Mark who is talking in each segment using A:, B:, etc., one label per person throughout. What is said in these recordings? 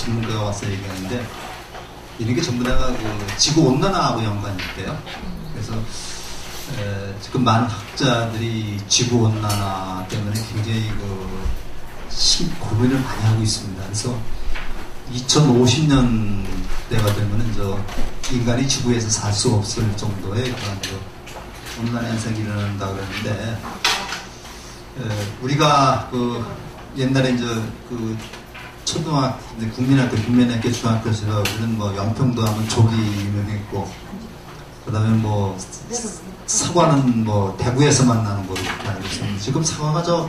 A: 전문가가 와서 얘기하는데 이런 게 전부 다가 그 지구 온난화하고 연관이 있대요. 그래서 지금 많은 학자들이 지구 온난화 때문에 굉장히 고민을 많이 하고 있습니다. 그래서 2050년대가 되면은 인간이 지구에서 살 수 없을 정도의 그런 온난화 현상이 일어난다 그러는데, 우리가 옛날에 초등학교, 국민학교, 중학교에서 우리는 연평도 하면 조기 유명했고, 그 다음에 사과는 대구에서만 나는 거로 알고 있었는데, 지금 사과가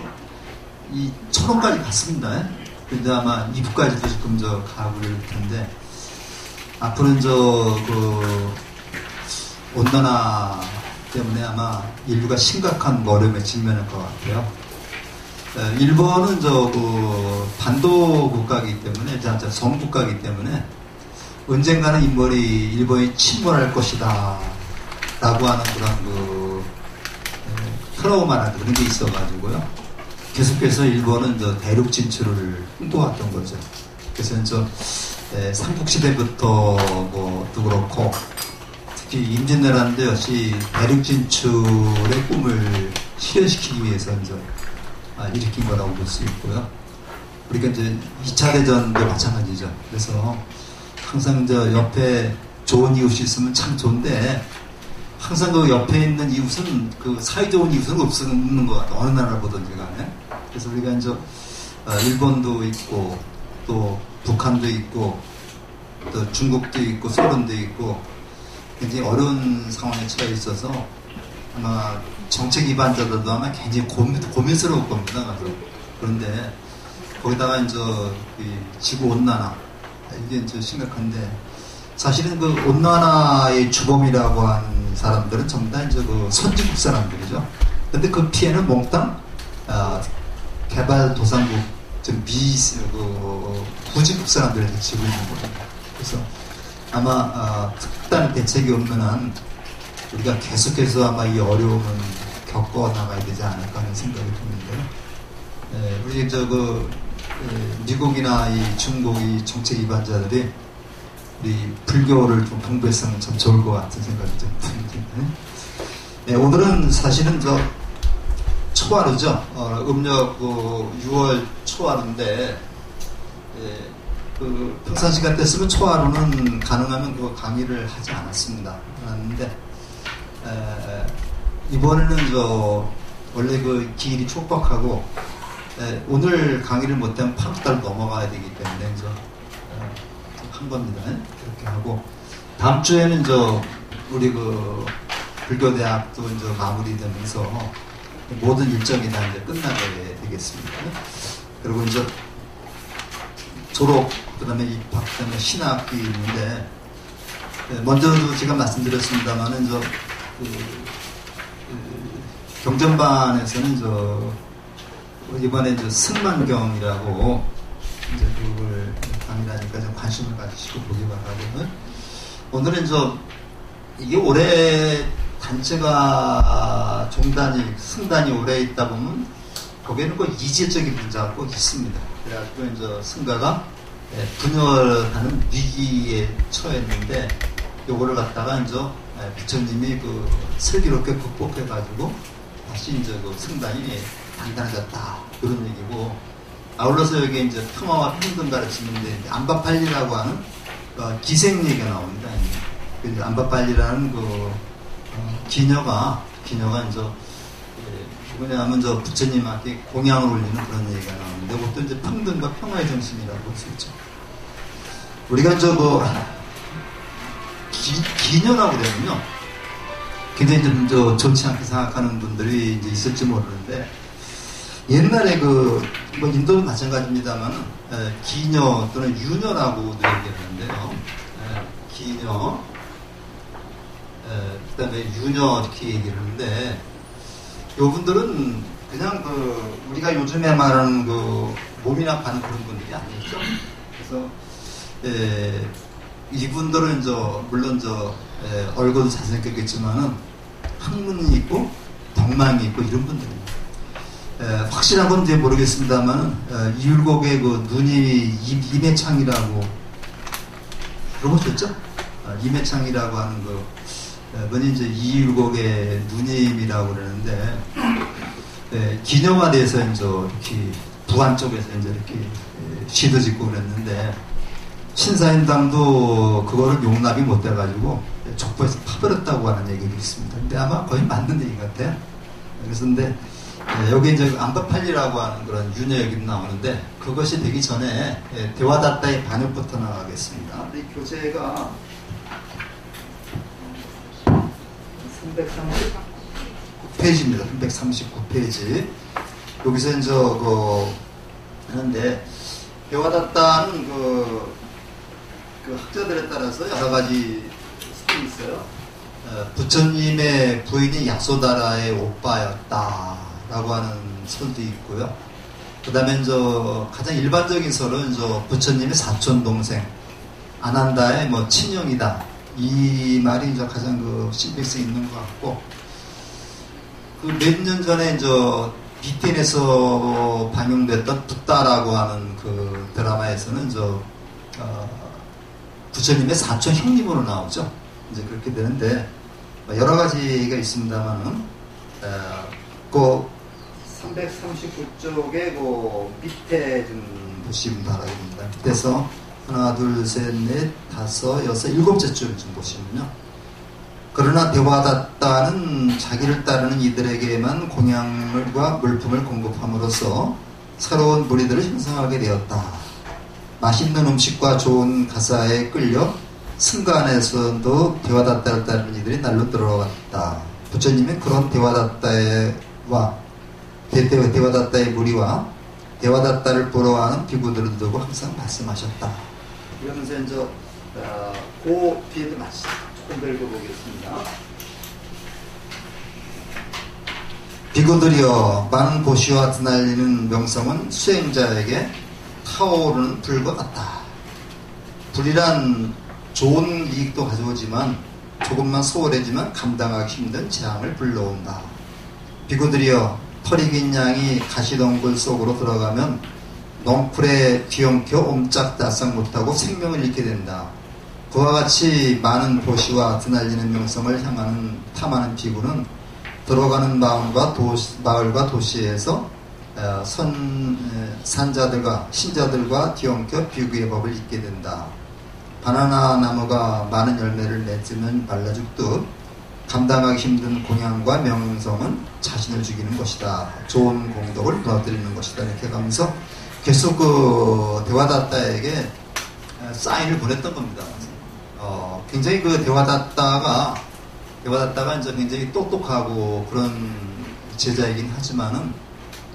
A: 이 천원까지 갔습니다. 근데 아마 이북까지도 지금 가고 있을 텐데, 앞으로는 온난화 때문에 아마 인류가 심각한 어려움에 직면할 것 같아요. 일본은 반도 국가이기 때문에, 성국가이기 때문에, 언젠가는 일본이 침몰할 것이다 라고 하는 그런 트라우마라는 그런 게 있어가지고요. 계속해서 일본은 대륙 진출을 꿈꿔왔던 거죠. 그래서 삼국시대부터 또 그렇고, 특히 임진왜란도 역시 대륙 진출의 꿈을 실현시키기 위해서 일으킨 거라고 볼 수 있고요. 우리가 2차 대전도 마찬가지죠. 그래서 항상 옆에 좋은 이웃이 있으면 참 좋은데, 항상 옆에 있는 이웃은 사이 좋은 이웃은 없는 것 같아요. 어느 나라를 보든지 간에. 그래서 우리가 일본도 있고, 또 북한도 있고, 또 중국도 있고, 소련도 있고, 굉장히 어려운 상황에 처해 있어서 아마 정책 위반자들도 아마 굉장히 고민스러울 겁니다. 그런데 거기다가 지구 온난화, 이게 심각한데, 사실은 온난화의 주범이라고 하는 사람들은 전부 다 선진국 사람들이죠. 근데 그 피해는 몽땅 개발도상국, 후진국 사람들한테 지고 있는 겁니다. 그래서 아마 특단 대책이 없는 한 우리가 계속해서 아마 이 어려움은 겪어 나가야 되지 않을까 하는 생각이 드는데요. 우리 미국이나 이 중국의 정책 위반자들이 우리 불교를 좀 공부했으면 참 좋을 것 같은 생각이 좀 듭니다. 오늘은 사실은 초하루죠. 음력 6월 초하루인데, 평상시간 됐으면 초하루는 가능하면 강의를 하지 않았습니다. 그런데 이번에는 원래 기일이 촉박하고, 오늘 강의를 못하면 8월달 넘어가야 되기 때문에 한 겁니다. 그렇게 하고, 다음 주에는 우리 불교대학도 마무리되면서 모든 일정이 다 끝나게 되겠습니다. 그리고 졸업, 그 다음에 입학, 그 다음에 신학이 있는데, 먼저도 제가 말씀드렸습니다만은 경전반에서는 이번에 승만경이라고 그걸 강의하니까 좀 관심을 가지시고 보기 바라고요. 오늘은 이게 올해 단체가 승단이 오래 있다 보면 거기에는 꼭 이질적인 문제가 꼭 있습니다. 그래가지고 승가가 분열하는 위기에 처했는데, 요거를 갖다가 부처님이 슬기롭게 극복해가지고 다시 승단이 단단해졌다, 그런 얘기고, 아울러서 여기 평화와 평등 가르치는데 안바팔리라고 하는 기생 얘기가 나옵니다. 안바팔리라는 기녀가 뭐냐면 부처님한테 공양을 올리는 그런 얘기가 나오는데, 그것도 평등과 평화의 정신이라고 볼 수 있죠. 우리가 기녀라고 되면요, 굉장히 좀 좋지 않게 생각하는 분들이 있을지 모르는데, 옛날에 인도는 마찬가지입니다만, 기녀 또는 유녀라고도 얘기하는데요. 기녀, 그 다음에 유녀 이렇게 얘기를 하는데, 요분들은 그냥 우리가 요즘에 말하는 몸이나 파는 그런 분들이 아니죠. 그래서 이분들은 물론 얼굴도 잘생겼겠지만은 학문이 있고 덕망이 있고 이런 분들입니다. 확실한 건 이제 모르겠습니다만 이율곡의 그 누님이 임해창이라고 들어보셨죠? 임해창이라고 하는 그 분이 이제 이율곡의 누님이라고 그러는데 기념화돼서 이제 이렇게 부안 쪽에서 이제 이렇게 시도 짓고 그랬는데 신사임당도 그거를 용납이 못 돼가지고 족보에서 파버렸다고 하는 얘기가 있습니다. 근데 아마 거의 맞는 얘기 같아요. 그래서 근데 여기 이제 안바팔리라고 하는 그런 윤여역이 나오는데 그것이 되기 전에 대화다따의 반역부터 나가겠습니다. 이 교재가 339페이지입니다. 339페이지. 여기서 이제 하는데 대화다따는 그 학자들에 따라서 여러 가지 설이 있어요. 부처님의 부인이 야소다라의 오빠였다라고 하는 설도 있고요. 그 다음에 가장 일반적인 설은 부처님의 사촌 동생 아난다의 뭐 친형이다. 이 말이 가장 신빙성 있는 것 같고, 그 몇 년 전에 BTN에서 방영됐던 붓다라고 하는 그 드라마에서는 부처님의 사촌 형님으로 나오죠. 이제 그렇게 되는데 여러 가지가 있습니다만은 그 339쪽에 그 밑에 좀 보시면 바라겠습니다. 밑에서 하나, 둘, 셋, 넷, 다섯, 여섯, 일곱째 줄을 좀 보시면요. 그러나 대화다따는 자기를 따르는 이들에게만 공양과 물품을 공급함으로써 새로운 무리들을 형성하게 되었다. 맛있는 음식과 좋은 가사에 끌려 승가안에서도 대화다따를 따르는 이들이 날로 들어갔다. 부처님은 그런 대화다따의 무리와 대화다따를 보러하는 비구들을 두고 항상 말씀하셨다. 이러면서 그 뒤에도 조금 읽어보겠습니다. 비구들이여, 많은 보시와 드날리는 명성은 수행자에게 타오르는 불과 같다. 불이란 좋은 이익도 가져오지만 조금만 소홀해지만 감당하기 힘든 재앙을 불러온다. 비구들이여, 털이 긴 양이 가시덩굴 속으로 들어가면 넝쿨에 뒤엉켜 옴짝달싹 못하고 생명을 잃게 된다. 그와 같이 많은 보시와 드날리는 명성을 향하는 탐하는 비구는 들어가는 마을과 도시에서 산자들과 신자들과 뒤엉켜 비구의 법을 잊게 된다. 바나나 나무가 많은 열매를 맺으면 말라죽듯 감당하기 힘든 공양과 명성은 자신을 죽이는 것이다. 좋은 공덕을 무너뜨리는 것이다. 이렇게 가면서 계속 그 대화다따에게 사인을 보냈던 겁니다. 굉장히 그 대화다따가 이제 굉장히 똑똑하고 그런 제자이긴 하지만은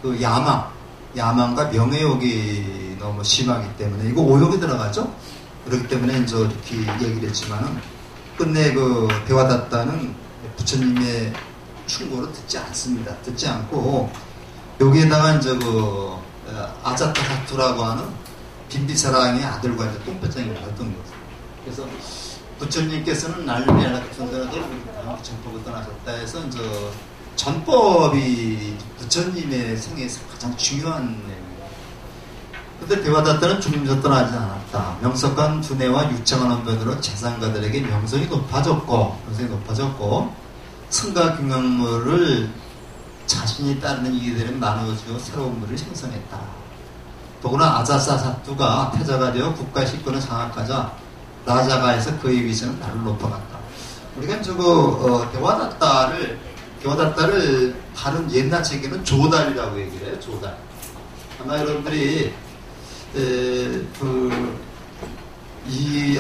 A: 그 야망과 명예욕이 너무 심하기 때문에 이거 오욕이 들어가죠. 그렇기 때문에 이제 이렇게 얘기를 했지만은 끝내 그 대화다따는 부처님의 충고를 듣지 않습니다. 듣지 않고 여기에다가 이제 그 아자타사투라고 하는 빈비사랑의 아들과 이제 똥배짱이 나왔던 거죠. 그래서 부처님께서는 난리나라 천사라도 전법을 떠나셨다 해서 이제 전법이 부처님의 생애에서 가장 중요한 내용입니다. 그런데 대화다따는 중림에서 떠나지 않았다. 명석한 두뇌와 유창한 언변으로 재상가들에게 명성이 높아졌고 승가 경영물을 자신이 따르는 이들은 나누어지고 새로운 물을 생성했다. 더구나 아자사사투가 태자가 되어 국가 식권을 장악하자 라자가에서 그의 위세는 날로 높아갔다. 우리가 대화다따를 다른 옛날 책에는 조달이라고 얘기를 해요. 조달. 아마 여러분들이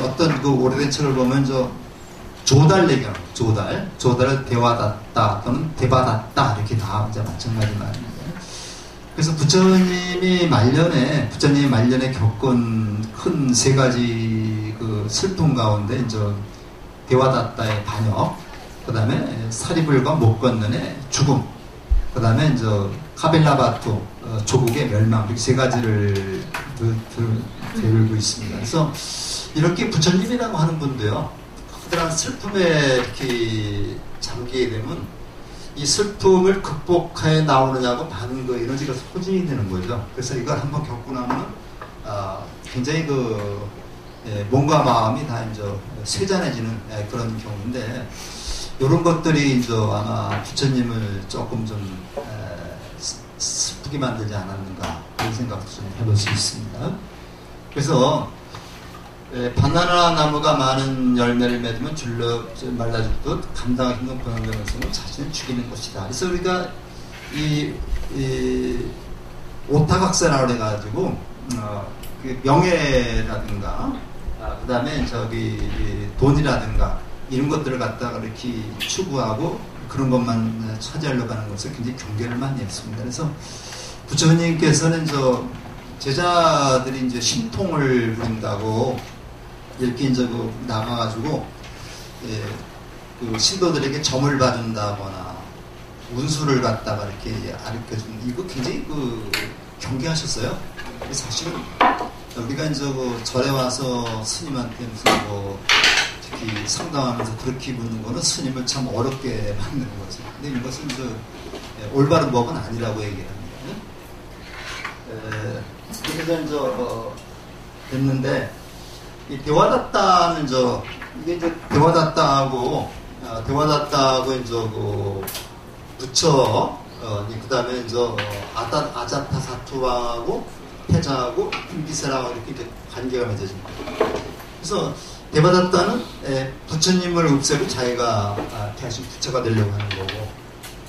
A: 어떤 그 오래된 책을 보면 조달 얘기하는 조달을 대화다따 또는 대바다따 이렇게 다 이제 마찬가지 말입니다. 그래서 부처님이 말년에 겪은 큰 세 가지 그 슬픔 가운데 이제 대화다따의 반역, 그 다음에 사리불과 못 건넌의 죽음, 그 다음에 이제 카벨라바투 조국의 멸망, 이렇게 세 가지를 들고 있습니다. 그래서 이렇게 부처님이라고 하는 분도요, 그들한 슬픔에 이렇게 잠기게 되면 이 슬픔을 극복해 나오느냐고 많은 그 에너지가 소진이 되는 거죠. 그래서 이걸 한번 겪고 나면 굉장히 몸과 마음이 다 이제 세잔해지는 그런 경우인데, 이런 것들이 이제 아마 부처님을 조금 좀 슬프게 만들지 않았는가, 그런 생각도 좀 해볼 수 있습니다. 그래서 바나나 나무가 많은 열매를 맺으면 줄러 말라 죽듯 감당하기 힘든 고난감에서는 자신을 죽이는 것이다. 그래서 우리가 이 오타각세라고 해가지고 그 명예라든가 그 다음에 돈이라든가 이런 것들을 갖다가 이렇게 추구하고 그런 것만 차지하려고 하는 것을 굉장히 경계를 많이 했습니다. 그래서 부처님께서는 제자들이 이제 신통을 부린다고 이렇게 이제 나가가지고 그 신도들에게 점을 봐준다거나 운수를 갖다가 이렇게 가르쳐주는, 이거 굉장히 경계하셨어요. 사실은 우리가 이제 절에 와서 스님한테 무슨 특히 상담하면서 그렇게 묻는 거는 스님을 참 어렵게 만드는 거죠. 근데 이것은 올바른 법은 아니라고 얘기를 합니다. 그래서 이제 됐는데, 이 대화다tta는 이게 이제 대화다tta하고 이제 부처, 그 다음에 이제 아자타사투하고 태자하고 임비세라고 이렇게 이제 관계가 맺어집니다. 그래서 대화다tta는 부처님을 없애고 자기가 대신 부처가 되려고 하는 거고,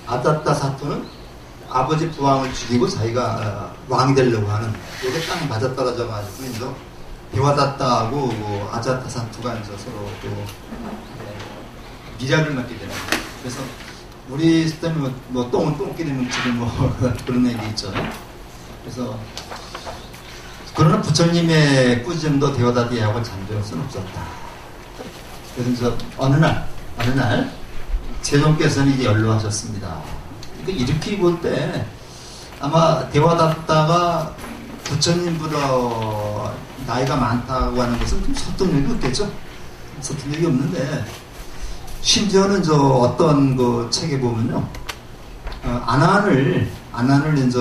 A: 아자타사투는 아버지 부왕을 죽이고 자기가 왕이 되려고 하는, 이게 딱 맞아떨어져가지고 이제 대화다tta하고 아자타사투가 이제 서로 미략을 맡게 되는 거예요. 그래서 우리 때문에 똥은 똥끼리 뭉치고 그런 얘기 있죠. 그래서 그러나 부처님의 꾸짖음도 대화다tta하고 잠재울 수는 없었다. 그래서 어느 날 세존께서는 이제 연로하셨습니다. 이렇게 볼 때 아마 대화다tta가 부처님보다 나이가 많다고 하는 것은 좀 설득력이 없겠죠. 설득력이 없는데, 심지어는 어떤 책에 보면요, 아난을 이제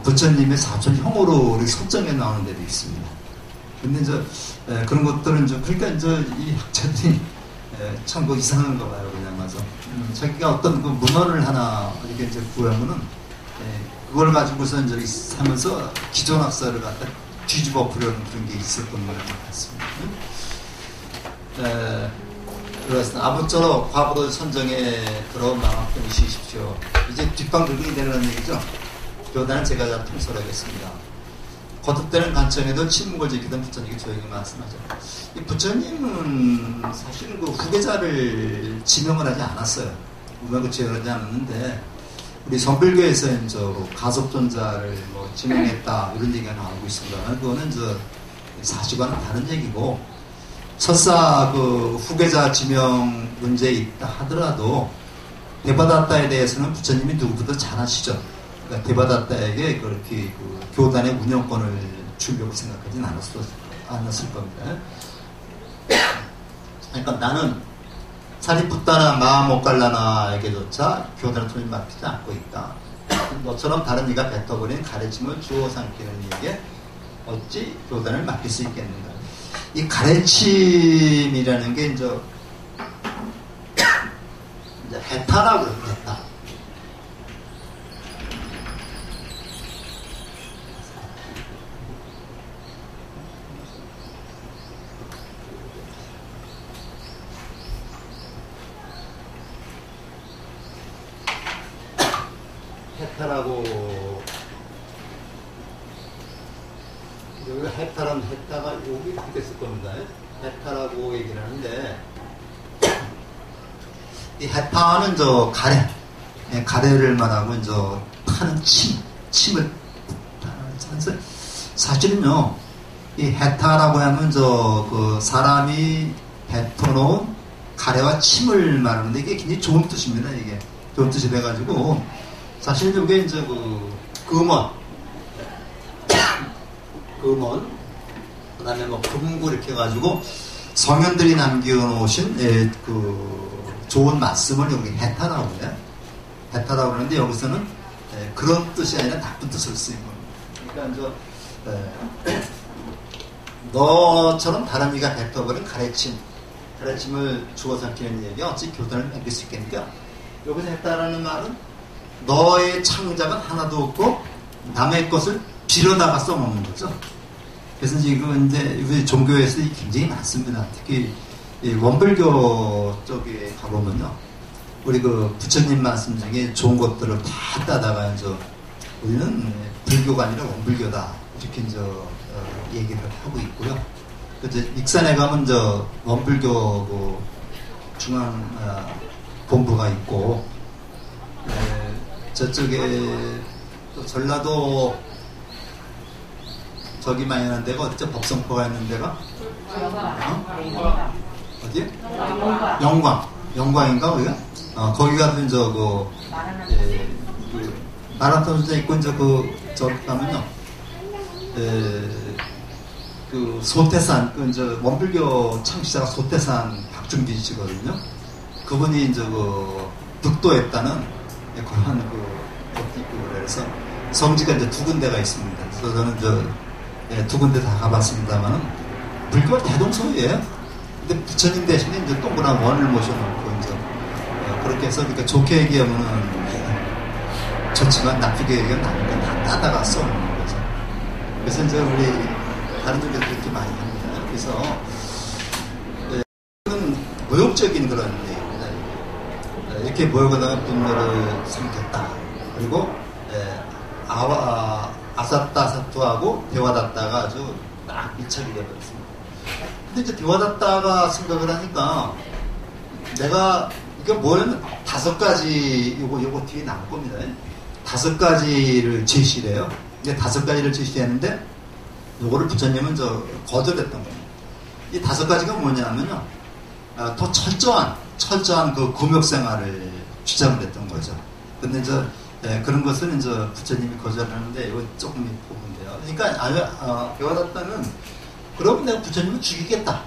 A: 부처님의 사촌 형으로 설정해 나오는 데도 있습니다. 근데 이제 그런 것들은 그러니까 이제 이 학자들이 참 이상한가 봐요. 그냥 맞아. 자기가 어떤 문헌을 하나 이렇게 이제 구하면은 그걸 가지고서 이제 하면서 기존 학설을 갖다 뒤집어 보려는 그런 게 있을 것만 같습니다. 그렇습니다. 아무쪼록 과부를 선정에 들어온 마음껏 쉬십시오. 이제 뒷방 긁기 되는 얘기죠. 교단은 제가 잘 통솔하겠습니다. 거듭되는 관점에도 침묵을 지키던 부처님이 조용히 말씀하죠. 이 부처님은 사실은 후계자를 지명을 하지 않았어요. 우명을 지명하지 않았는데, 우리 선불교에서 이제 가섭존자를 지명했다 이런 얘기가 나오고 있습니다. 그거는 사실과는 다른 얘기고, 설사 후계자 지명 문제에 있다 하더라도 대바다tta에 대해서는 부처님이 누구보다 잘 아시죠. 그러니까 대바다tta에게 그렇게 교단의 운영권을 주려고 생각하지는 않았을 겁니다. 그러니까 나는 사리푸tta나 마하모갈라나에게조차 교단의 손이 맡기지 않고 있다. 너처럼 다른 이가 뱉어버린 가르침을 주워 삼키는 이에게 어찌 교단을 맡길 수 있겠는가. 이 가르침이라는 게 이제 해타라고 했다. 해타라고, 여기 해타가 여기 이렇게 됐을 겁니다. 해타라고 얘기를 하는데, 이 해타는 가래를 말하고 타는 침을 사실은요, 이 해타라고 하면 사람이 뱉어놓은 가래와 침을 말하는데, 이게 굉장히 좋은 뜻입니다. 이게 좋은 뜻이 돼가지고, 사실 이게 이제 금원, 그 다음에 금구 이렇게 해가지고 성현들이 남겨놓으신 좋은 말씀을 여기 해타라고 해요. 뱉어라고 그러는데 여기서는 그런 뜻이 아니라 나쁜 뜻을 쓰인 겁니다. 그러니까 너처럼 다른 이가 뱉어버린 가르침을 주워 삼키는 얘기가 어찌 교단을 맺을 수 있겠습니까? 여기서 했다라는 말은 너의 창작은 하나도 없고 남의 것을 빌어다가 써먹는 거죠. 그래서 지금 이제 우리 종교에서 굉장히 많습니다. 특히 원불교 쪽에 가보면요, 우리 그 부처님 말씀 중에 좋은 것들을 다 따다가 이제 우리는 불교가 아니라 원불교다 이렇게 이제 얘기를 하고 있고요. 이제 익산에 가면 저 원불교 그 중앙 본부가 있고, 저쪽에 또 전라도 저기 많이 하는 데가 어디죠? 법성포가 있는 데가? 어디? 영광인가 거기가? 거기가 이제 그 마라톤 수제 있고 이제 저기 가면요, 그 소태산 이제 원불교 창시자가 소태산 박중진 씨거든요. 그분이 이제 그 득도했다는 그런 그래서 성지가 이제 두 군데가 있습니다. 그래서 저는 두 군데 다 가봤습니다만은 불교가 대동소이예요. 근데 부처님 대신에 이제 동그란 원을 모셔놓고 이제 그렇게 해서 그러니까 좋게 얘기하면은 좋지만 나쁘게 얘기하면 나쁘게 다 따다가 써놓는 거죠. 그래서 이제 우리 다른 쪽에서 그렇게 많이 합니다. 그래서 모욕적인 그런 얘기입니다. 이렇게 모욕하다가 분노를 삼켰다. 그리고 아사타사투하고 대화다따가 아주 딱 밀착이 되어버렸습니다. 근데 이제 대화다따가 생각을 하니까 내가 이게 뭐냐면 5가지 요거 뒤에 나올 겁니다. 5가지를 제시를 해요. 근데 5가지를 제시했는데 요거를 부처님은 거절했던 겁니다. 이 5가지가 뭐냐면요, 더 철저한 그 금욕생활을 주장을 했던 거죠. 근데 그런 것은 이제 부처님이 거절하는데 이거 조금 보면 돼요. 그러니까 배워놨다는 그러면 내가 부처님을 죽이겠다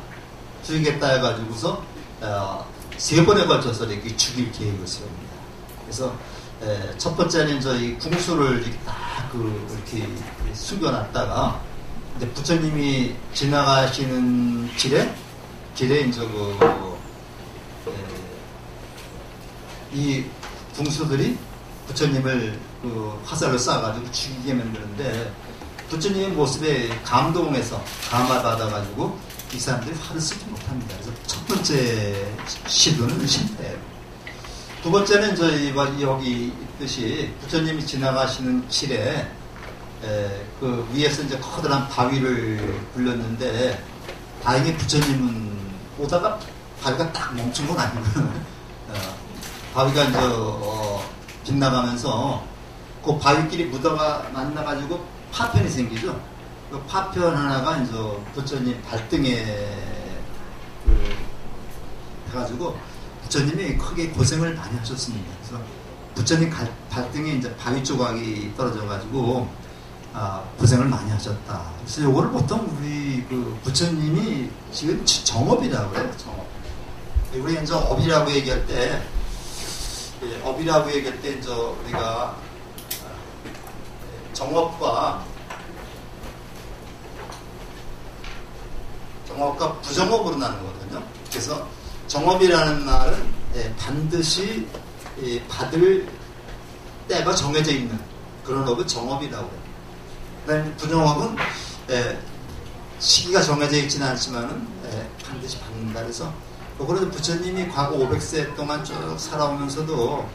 A: 해가지고서 3번에 걸쳐서 이렇게 죽일 계획을 세웁니다. 그래서 첫 번째는 이 궁수를 이렇게 딱 이렇게 숨겨놨다가 이제 부처님이 지나가시는 길에 이제 이 궁수들이 부처님을 화살을 쏴가지고 죽이게 만드는데 부처님의 모습에 감동해서 감화받아가지고 이 사람들이 화를 쓰지 못합니다. 그래서 첫 번째 시도는 실패예요. 두 번째는 여기 있듯이 부처님이 지나가시는 길에 그 위에서 이제 커다란 바위를 굴렸는데 다행히 부처님은 오다가 바위가 딱 멈춘 건 아니고요. 바위가 이제 빗나가면서 그 바위끼리 묻어가 만나가지고 파편이 생기죠. 그 파편 하나가 이제 부처님 발등에 해가지고 부처님이 크게 고생을 많이 하셨습니다. 그래서 부처님 발등에 이제 바위 조각이 떨어져가지고 고생을 많이 하셨다. 그래서 요거를 보통 우리 부처님이 지금 정업이라고 그래요. 정업. 우리 이제 업이라고 얘기할 때 이제 우리가 정업과 부정업으로 나누거든요. 그래서 정업이라는 말은 반드시 받을 때가 정해져 있는 그런 업을 정업이라고 해요. 그다음에 부정업은 시기가 정해져 있지는 않지만은 반드시 받는다. 그래서 그래서 부처님이 과거 500세 동안 쭉 살아오면서도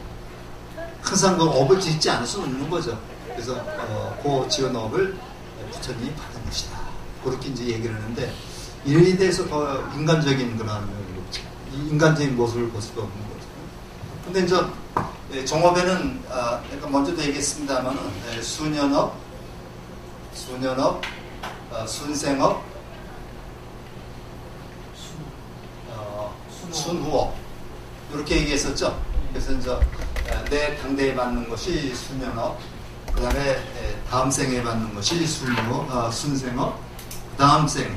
A: 항상 그 업을 짓지 않을 수 없는 거죠. 그래서 그 지은 업을 부처님이 받은 것이다. 그렇게 이제 얘기를 하는데 이에 대해서 더 인간적인 그런 인간적인 모습을 볼 수가 없는 거죠. 근데 이제 정업에는 약간 먼저도 얘기했습니다만은 수년업, 순생업, 순후업 이렇게 얘기했었죠. 그래서 이제 내 당대에 받는 것이 수년업, 그 다음에 다음 생에 받는 것이 순생업, 그 다음 생에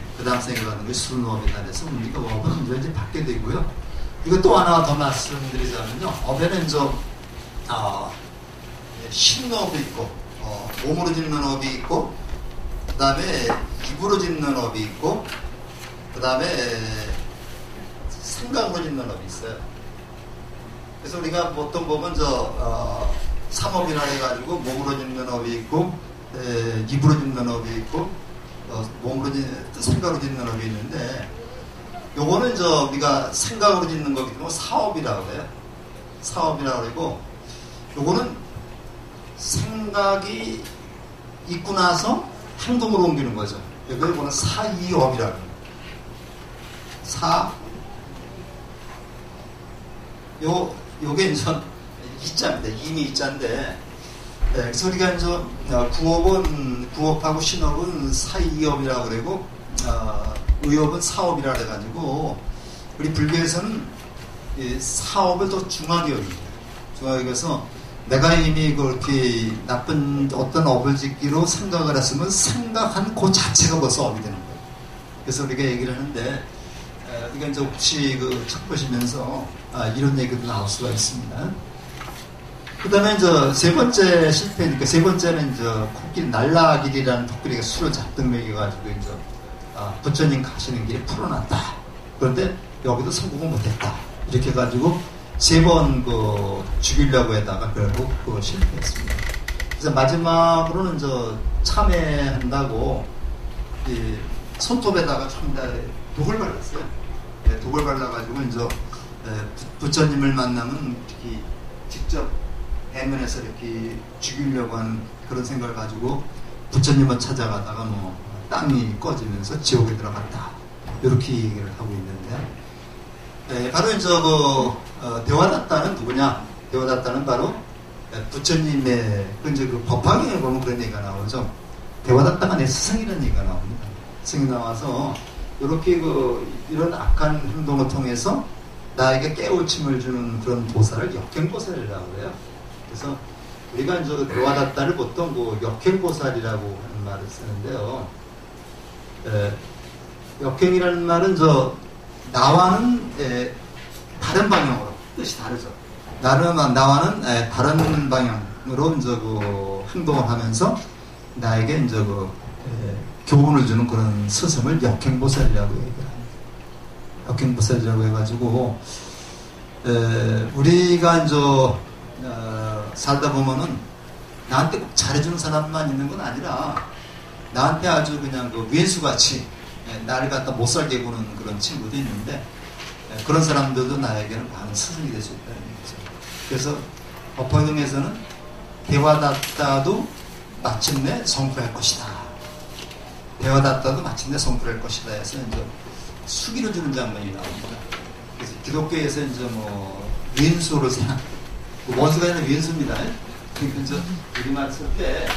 A: 받는 것이 순후업이다. 그래서 우리가 업은 이제 받게 되고요. 이거 또 하나 더 말씀드리자면요. 업에는 신업이 있고, 몸으로 짓는 업이 있고, 그 다음에 입으로 짓는 업이 있고, 그 다음에 생각으로 짓는 업이 있어요. 그래서 우리가 보통 보면 삼업이라 해가지고 몸으로 짓는 업이 있고, 입으로 짓는 업이 있고, 생각으로 짓는 업이 있는데, 요거는 우리가 생각으로 짓는 거기 때문에 사업이라고 해요. 사업이라고 그러고, 요거는 생각이 있고 나서 행동으로 옮기는 거죠. 요거는 사이업이라고 해요. 요게 이제 이자입니다. 이미 이자인데, 그래서 우리가 이제 구업하고 신업은 사이업이라고 그러고, 의업은 사업이라고 해가지고, 우리 불교에서는 사업을 더 중하게 여깁니다. 중하게 여겨서, 내가 이미 그렇게 나쁜 어떤 업을 짓기로 생각을 했으면 생각한 그 자체가 벌써 업이 되는 거예요. 그래서 우리가 얘기를 하는데, 우리가 이제 혹시 책 보시면서, 이런 얘기도 나올 수가 있습니다. 그 다음에 이제 세 번째 실패니까, 세 번째는 이제 코끼리, 날라길이라는 코끼리가 술을 잔뜩 먹여가지고 이제, 부처님 가시는 길에 풀어놨다. 그런데 여기도 성공을 못했다. 이렇게 해가지고 세 번 죽이려고 해다가 결국 실패했습니다. 그래서 마지막으로는 참회한다고 손톱에다가 독을 발랐어요. 독을 발라가지고 이제 부처님을 만나면 특히 직접 대면에서 이렇게 죽이려고 하는 그런 생각을 가지고 부처님을 찾아가다가 땅이 꺼지면서 지옥에 들어갔다. 이렇게 얘기를 하고 있는데, 바로 이제 대화다tta는 누구냐? 대화다tta는 바로 부처님의 그 법화경에 보면 그런 얘기가 나오죠. 대화다tta가 내 스승이라는 얘기가 나옵니다. 스승이 나와서 이렇게 이런 악한 행동을 통해서 나에게 깨우침을 주는 그런 보살을 역행보살이라고 해요. 그래서 우리가 이제 대화다tta를 보통 역행보살이라고 하는 말을 쓰는데요. 역행이라는 말은 나와는 다른 방향으로 뜻이 다르죠. 나와는 다른 방향으로 이제 행동을 하면서 나에게 이제 교훈을 주는 그런 스승을 역행보살이라고 얘기를 합니다. 역행보살이라고 해가지고 우리가 이제 살다 보면은 나한테 꼭 잘해주는 사람만 있는 건 아니라 나한테 아주 그냥 위인수같이 나를 갖다 못 살게 구는 그런 친구도 있는데, 그런 사람들도 나에게는 많은 스승이 될 수 있다는 얘기죠. 그래서 법화경에서는 대화다tta도 마침내 성불할 것이다. 대화다tta도 마침내 성불할 것이다 해서 이제 수기를 주는 장면이 나옵니다. 그래서 기독교에서 이제 위인수를 원수가 아니라 위인수입니다. 그러니까 이제 우리말 쓸 때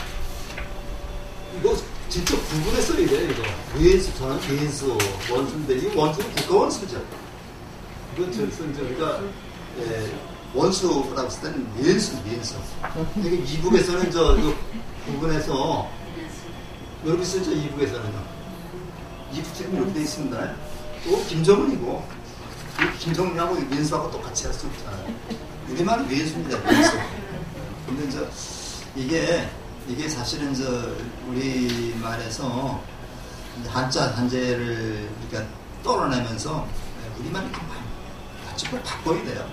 A: 이거 진짜 구분해서 이래요, 이거. 위인수, 저는 위인수, 원수인데, 이 원수는 국가원수죠. 이건 이제 우리가, 원수라고 했을 때는 위인수. 이게 이북에서는 이거 구분해서, 이렇게 쓰죠, 이북에서는요. 이북책은 이렇게 돼 있습니다. 또 김정은이고, 김정은하고 위인수하고 똑같이 할 수 없잖아요. 우리말은 위인수입니다, 위인수. 근데 이제, 이게 사실은 우리 말에서 한자, 한재를 우리가 떨어내면서 우리말이 이렇게 많이 바꿔야 돼요.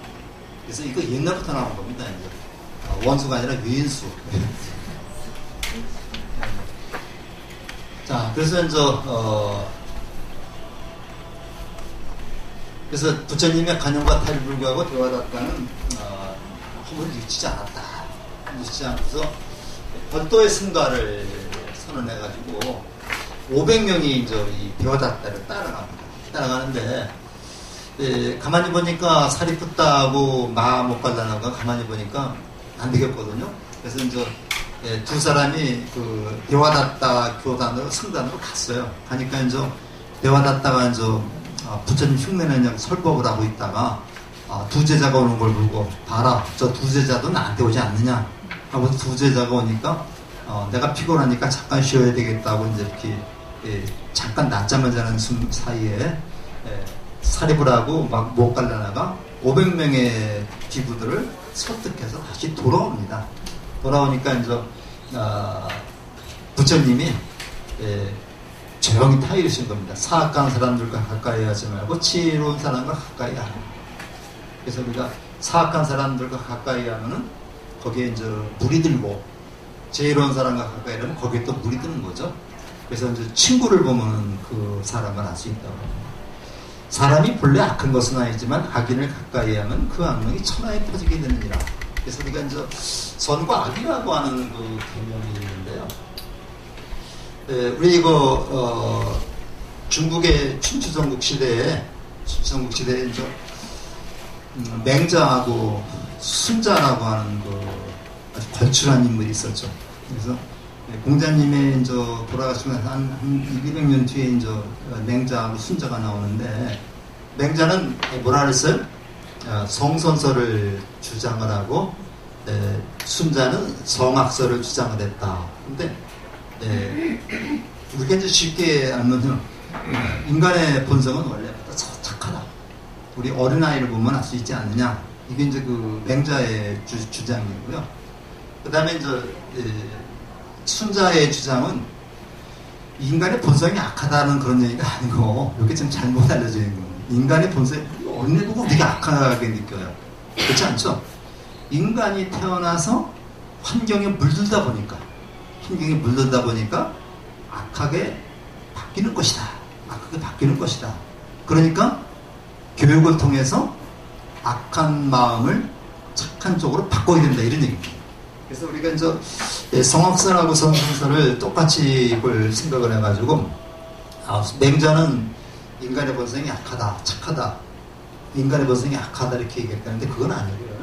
A: 그래서 이거 옛날부터 나온 겁니다, 이제. 원수가 아니라 위인수. 자, 그래서 이제, 그래서 부처님의 간용과 탈이 불구하고 대화다tta는 허물을 일치지 않았다. 일치지 않고서 별도의 승가를 선언해가지고 500명이 이제 이 대화다tta를 따라갑니다. 따라가는데 가만히 보니까 사리푸tta하고 마모갈라나가 가만히 보니까 안 되겠거든요. 그래서 이제 두 사람이 대화다tta 교단으로 승단으로 갔어요. 가니까 이제 대화다tta가 이제 부처님 흉내내냐고 설법을 하고 있다가 두 제자가 오는 걸 보고, 봐라, 저 두 제자도 나한테 오지 않느냐 하고 두 제자가 오니까 내가 피곤하니까 잠깐 쉬어야 되겠다고 이제 이렇게 잠깐 낮잠을 자는 사이에 사리불하고 모갈라나가 500명의 비구들을 설득해서 다시 돌아옵니다. 돌아오니까 이제 부처님이 조용히 타이르신 겁니다. 사악한 사람들과 가까이 하지 말고 지혜로운 사람과 가까이 하라. 그래서 우리가 사악한 사람들과 가까이 하면은 거기에 이제 물이 들고, 지혜로운 사람과 가까이 하면 거기에 또 물이 드는 거죠. 그래서 이제 친구를 보면 그 사람을 알 수 있다고 합니다. 사람이 본래 악한 것은 아니지만 악인을 가까이 하면 그 악명이 천하에 퍼지게 되느니라. 그래서 우리가 이제 선과 악이라고 하는 그 개념이 있는데요. 우리 이거 중국의 춘추전국 시대에 이제 맹자하고 순자라고 하는 그 아주 걸출한 인물이 있었죠. 그래서 공자님의 이제 돌아가시고 한 200년 뒤에 이제 맹자하고 순자가 나오는데, 맹자는 뭐라 그랬어요? 성선설을 주장을 하고, 순자는 성악설을 주장을 했다. 근데 우리가 이제 쉽게 알면요, 인간의 본성은 원래부터 착하다. 우리 어린아이를 보면 알 수 있지 않느냐. 이게 이제 그 맹자의 주장이고요. 그 다음에 이제 순자의 주장은 인간의 본성이 악하다는 그런 얘기가 아니고, 이렇게 좀 잘못 알려져 있는 거예요. 인간의 본성이 어린애 보고 우리가 악하게 느껴요. 그렇지 않죠? 인간이 태어나서 환경에 물들다 보니까 악하게 바뀌는 것이다. 악하게 바뀌는 것이다. 그러니까 교육을 통해서 악한 마음을 착한 쪽으로 바꿔야 된다, 이런 얘기입니다. 그래서 우리가 이제 성악설하고 성선설을 똑같이 이걸 생각을 해가지고, 맹자는 인간의 본성이 악하다, 착하다, 인간의 본성이 악하다 이렇게 얘기했다는데 그건 아니고요.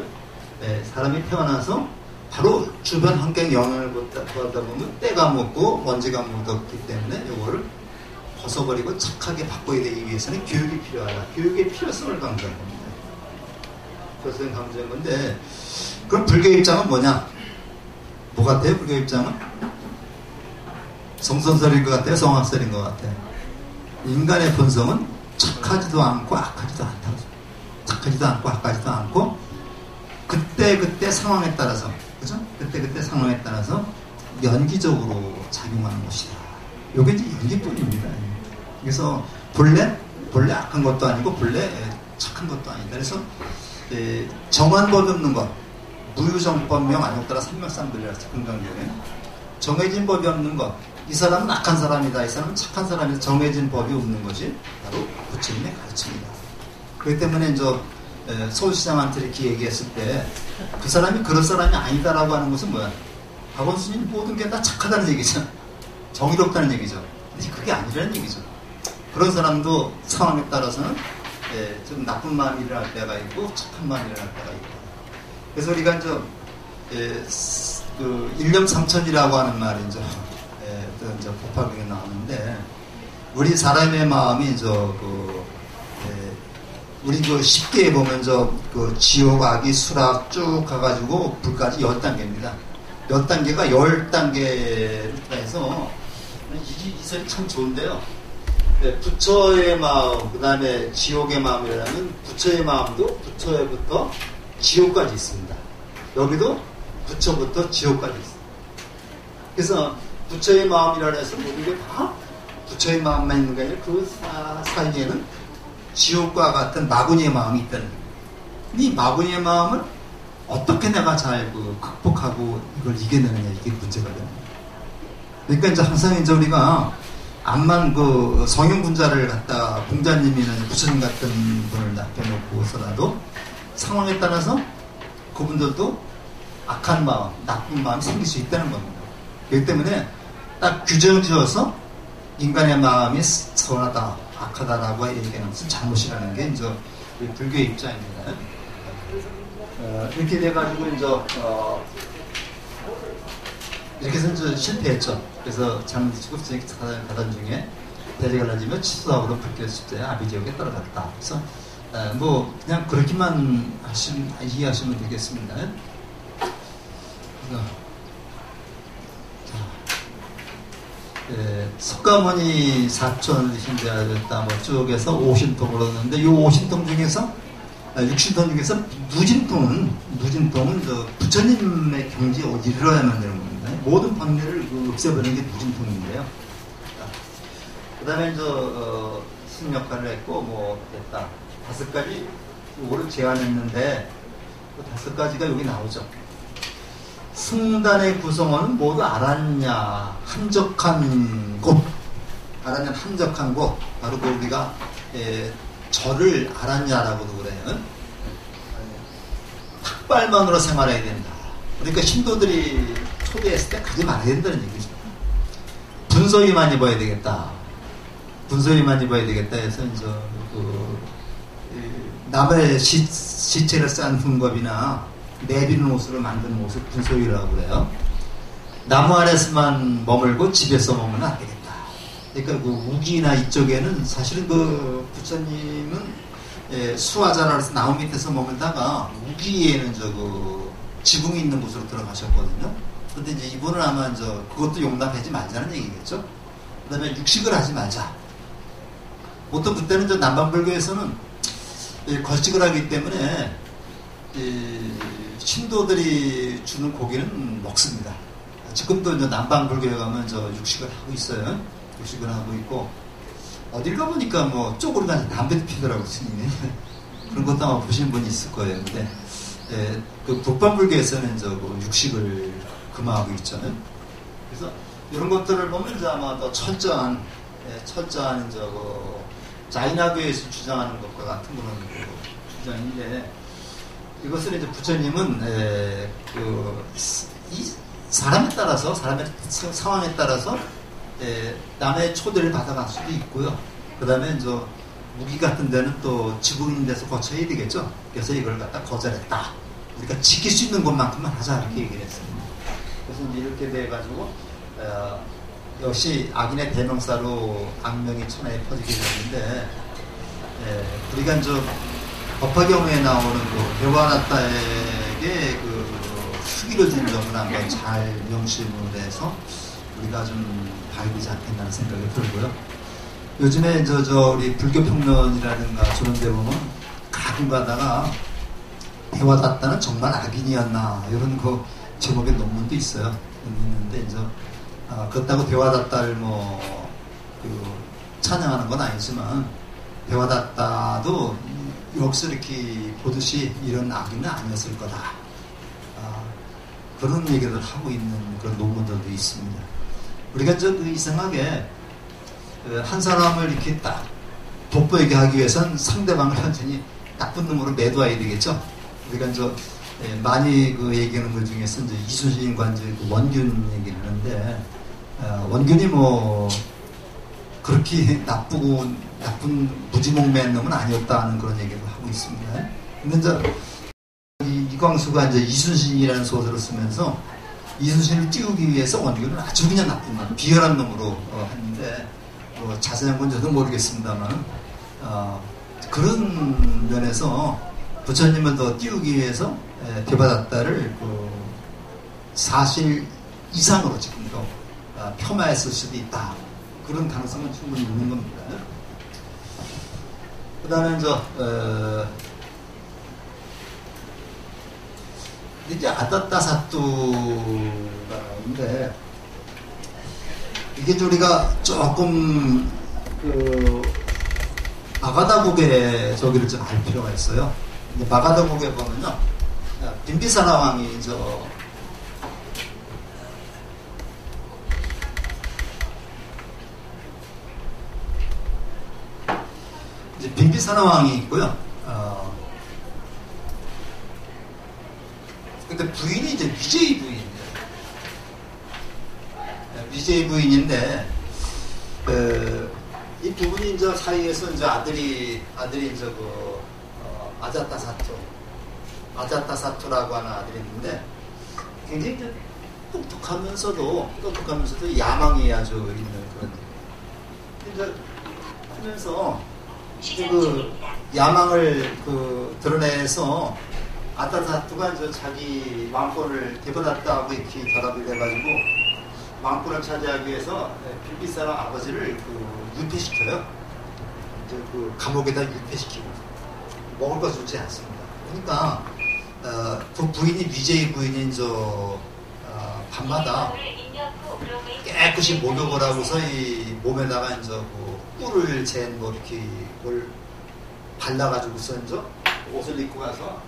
A: 사람이 태어나서 바로 주변 환경 영향을 받다 보면 때가 묻고 먼지가 묻었기 때문에 이거를 벗어버리고 착하게 바꿔야 되기 위해서는 교육이 필요하다. 교육의 필요성을 강조한 겁니다. 필요성을 강조한 건데, 그럼 불교 입장은 뭐냐? 뭐 같아요? 불교 입장은? 성선설인 것 같아요? 성악설인 것 같아요? 인간의 본성은 착하지도 않고 악하지도 않다고. 착하지도 않고 악하지도 않고, 그때 상황에 따라서, 그죠? 그때 상황에 따라서 연기적으로 작용하는 것이다. 요게 이제 연기뿐입니다. 그래서 본래 악한 것도 아니고 본래 착한 것도 아니다. 그래서 정한법이 없는 것, 무유정법명 안욕따라 삼명삼들이라서 금강경에 정해진 법이 없는 것, 이 사람은 악한 사람이다, 이 사람은 착한 사람이다, 정해진 법이 없는 것이 바로 부처님의 가르침이다. 그렇기 때문에 이제 서울시장한테 이렇게 얘기했을 때 그 사람이 그런 사람이 아니다라고 하는 것은 뭐야? 박원순이 모든 게 다 착하다는 얘기죠. 정의롭다는 얘기죠. 근데 그게 아니라는 얘기죠. 그런 사람도 상황에 따라서는 좀 나쁜 마음이 일어날 때가 있고 착한 마음이 일어날 때가 있고. 그래서 우리가 이제 그 일념삼천이라고 하는 말이 이제 법화경에 나오는데, 우리 사람의 마음이 우리 쉽게 보면 그 지옥, 악이, 수락 쭉 가가지고 불까지 10단계입니다. 10단계가 10단계를 해서 이 설이 참 좋은데요. 부처의 마음, 그 다음에 지옥의 마음이라면 부처의 마음도 부처에부터 지옥까지 있습니다. 여기도 부처부터 지옥까지 있습니다. 그래서 부처의 마음이라 해서 모든 게 다 부처의 마음만 있는 게 아니라 그 사이에는 지옥과 같은 마구니의 마음이 있다는 거예요. 이 마구니의 마음을 어떻게 내가 잘 극복하고 이걸 이겨내느냐, 이게 문제가 되는 거예요. 그러니까 이제 항상 이제 우리가 암만 그 성형분자를 갖다 공자님이나 부처님 같은 분을 납해놓고서라도 상황에 따라서 그분들도 악한 마음, 나쁜 마음이 생길 수 있다는 겁니다. 그렇기 때문에 딱 규정 지어서 인간의 마음이 선하다, 악하다라고 얘기하는 것은 잘못이라는 게 이제 불교의 입장입니다. 이렇게 돼가지고 이렇게 해서 이제 실패했죠. 그래서 잘못치고 가던 중에 대제가 낮으면 치수하고도 불교 습자에 아비지옥에 떨어졌다. 그래서 그냥 그렇게만 이해하시면 되겠습니다. 그래서 석가모니 사촌 신대하였다 쭉 해서 50통을 얻었는데 이 50통 중에서 육신통 중에서 누진통은 저 부처님의 경지에 이르러야만 되는 겁니다. 모든 번뇌를 없애버리는 게 누진통인데요. 그 다음에 신 역할을 했고, 뭐, 됐다. 5가지, 요거를 제안했는데, 그 5가지가 여기 나오죠. 승단의 구성원은 모두 알았냐, 한적한 곳. 알았냐, 한적한 곳. 바로 그 우리가, 저를 알았냐라고도 그래요. 탁발만으로 생활해야 된다. 그러니까 신도들이 초대했을 때 가지 말아야 된다는 얘기죠. 분소위만 입어야 되겠다. 분소위만 입어야 되겠다 해서 이제 남의 시체를 싼 흉겁이나 내비는 옷으로 만드는 옷을 분소위라고 그래요. 나무 아래서만 머물고 집에서 머물면 안 되겠다. 그러니까 그 우기나 이쪽에는 사실은 그 부처님은 수화자라 해서 나무 밑에서 머물다가 우기에는 지붕이 있는 곳으로 들어가셨거든요. 근데 이제 이분은 아마 그것도 용납하지 말자는 얘기겠죠. 그 다음에 육식을 하지 말자. 보통 그때는 남방불교에서는 걸식을 하기 때문에 신도들이 주는 고기는 먹습니다. 지금도 남방불교에 가면 육식을 하고 있어요. 육식을 하고 있고, 어딜 가보니까 뭐 쪽으로 가서 담배도 피더라고, 스님이. 그런 것도 아마 보신 분이 있을 거예요. 근데 그 북방불교에서는 육식을 금하고 있잖아요. 그래서 이런 것들을 보면 아마 더 철저한 자인화교에서 주장하는 것과 같은 그런 주장인데, 이것을 이제 부처님은 이 사람에 따라서, 사람의 상황에 따라서 남의 초대를 받아갈 수도 있고요. 그 다음에 무기 같은 데는 또 지붕인 데서 거쳐야 되겠죠. 그래서 이걸 갖다 거절했다. 우리가 지킬 수 있는 것만큼만 하자, 이렇게 얘기를 했습니다. 그래서 이제 이렇게 돼가지고 역시 악인의 대명사로 악명이 천하에 퍼지게 됐는데, 우리가 법화경에 나오는 대화나타에게 수기를 준 점을 한번 잘 명심을 해서 우리가 좀 봐야지 않겠다는 생각이 들고요. 요즘에 우리 불교평론이라든가 저런 데 보면 가끔 가다가 대화다타는 정말 악인이었나 이런 제목의 논문도 있어요. 있는데 그렇다고 대화다타를 찬양하는 건 아니지만 대화다타도 역설이렇게 보듯이 이런 악인은 아니었을 거다. 그런 얘기를 하고 있는 그런 논문들도 있습니다. 우리가 이상하게 한 사람을 이렇게 딱 돋보이게 하기 위해서는 상대방을 완전히 나쁜 놈으로 매도해야 되겠죠. 우리가 많이 얘기하는 것 중에서 이순신과 원균 얘기를 하는데, 원균이 그렇게 나쁜 무지몽매한 놈은 아니었다는 그런 얘기를 하고 있습니다. 근데 이광수가 이순신이라는 소설을 쓰면서 이순신을 띄우기 위해서 원균은 아주 그냥 나쁜 놈, 비열한 놈으로 했는데, 자세한 건 저도 모르겠습니다만, 그런 면에서 부처님을 더 띄우기 위해서 대바다타를 사실 이상으로 지금도 폄하했을 수도 있다. 그런 가능성은 충분히 있는 겁니다. 그 다음에 이제 아따따사뚜가 나오는데, 이게 우리가 조금 마가다국의 저기를 좀 알 필요가 있어요. 이제 마가다국에 보면요, 빈비사나 왕이 이제 빈비사나 왕이 있고요. 근데 부인이 이제 위제이 부인이에요. 위제이 부인인데, 이 두 분이 사이에서 아들이 아자타사토라고 하는 아들이 있는데, 굉장히 똑똑하면서도 야망이 아주 있는 그런. 하면서 야망을 드러내서 아타사토가 자기 왕권을 대바다타하고 이렇게 결합이 돼가지고 왕권을 차지하기 위해서 빌비사랑 아버지를 유폐시켜요. 감옥에다 유폐시키고. 먹을 거 주지 않습니다. 그러니까 그 부인이 BJ 부인이 밤마다 깨끗이 목욕을 하고서 이 몸에다가 이제 그 꿀을 잰 뭐 이렇게 뭘 발라가지고서 이제 옷을 입고 가서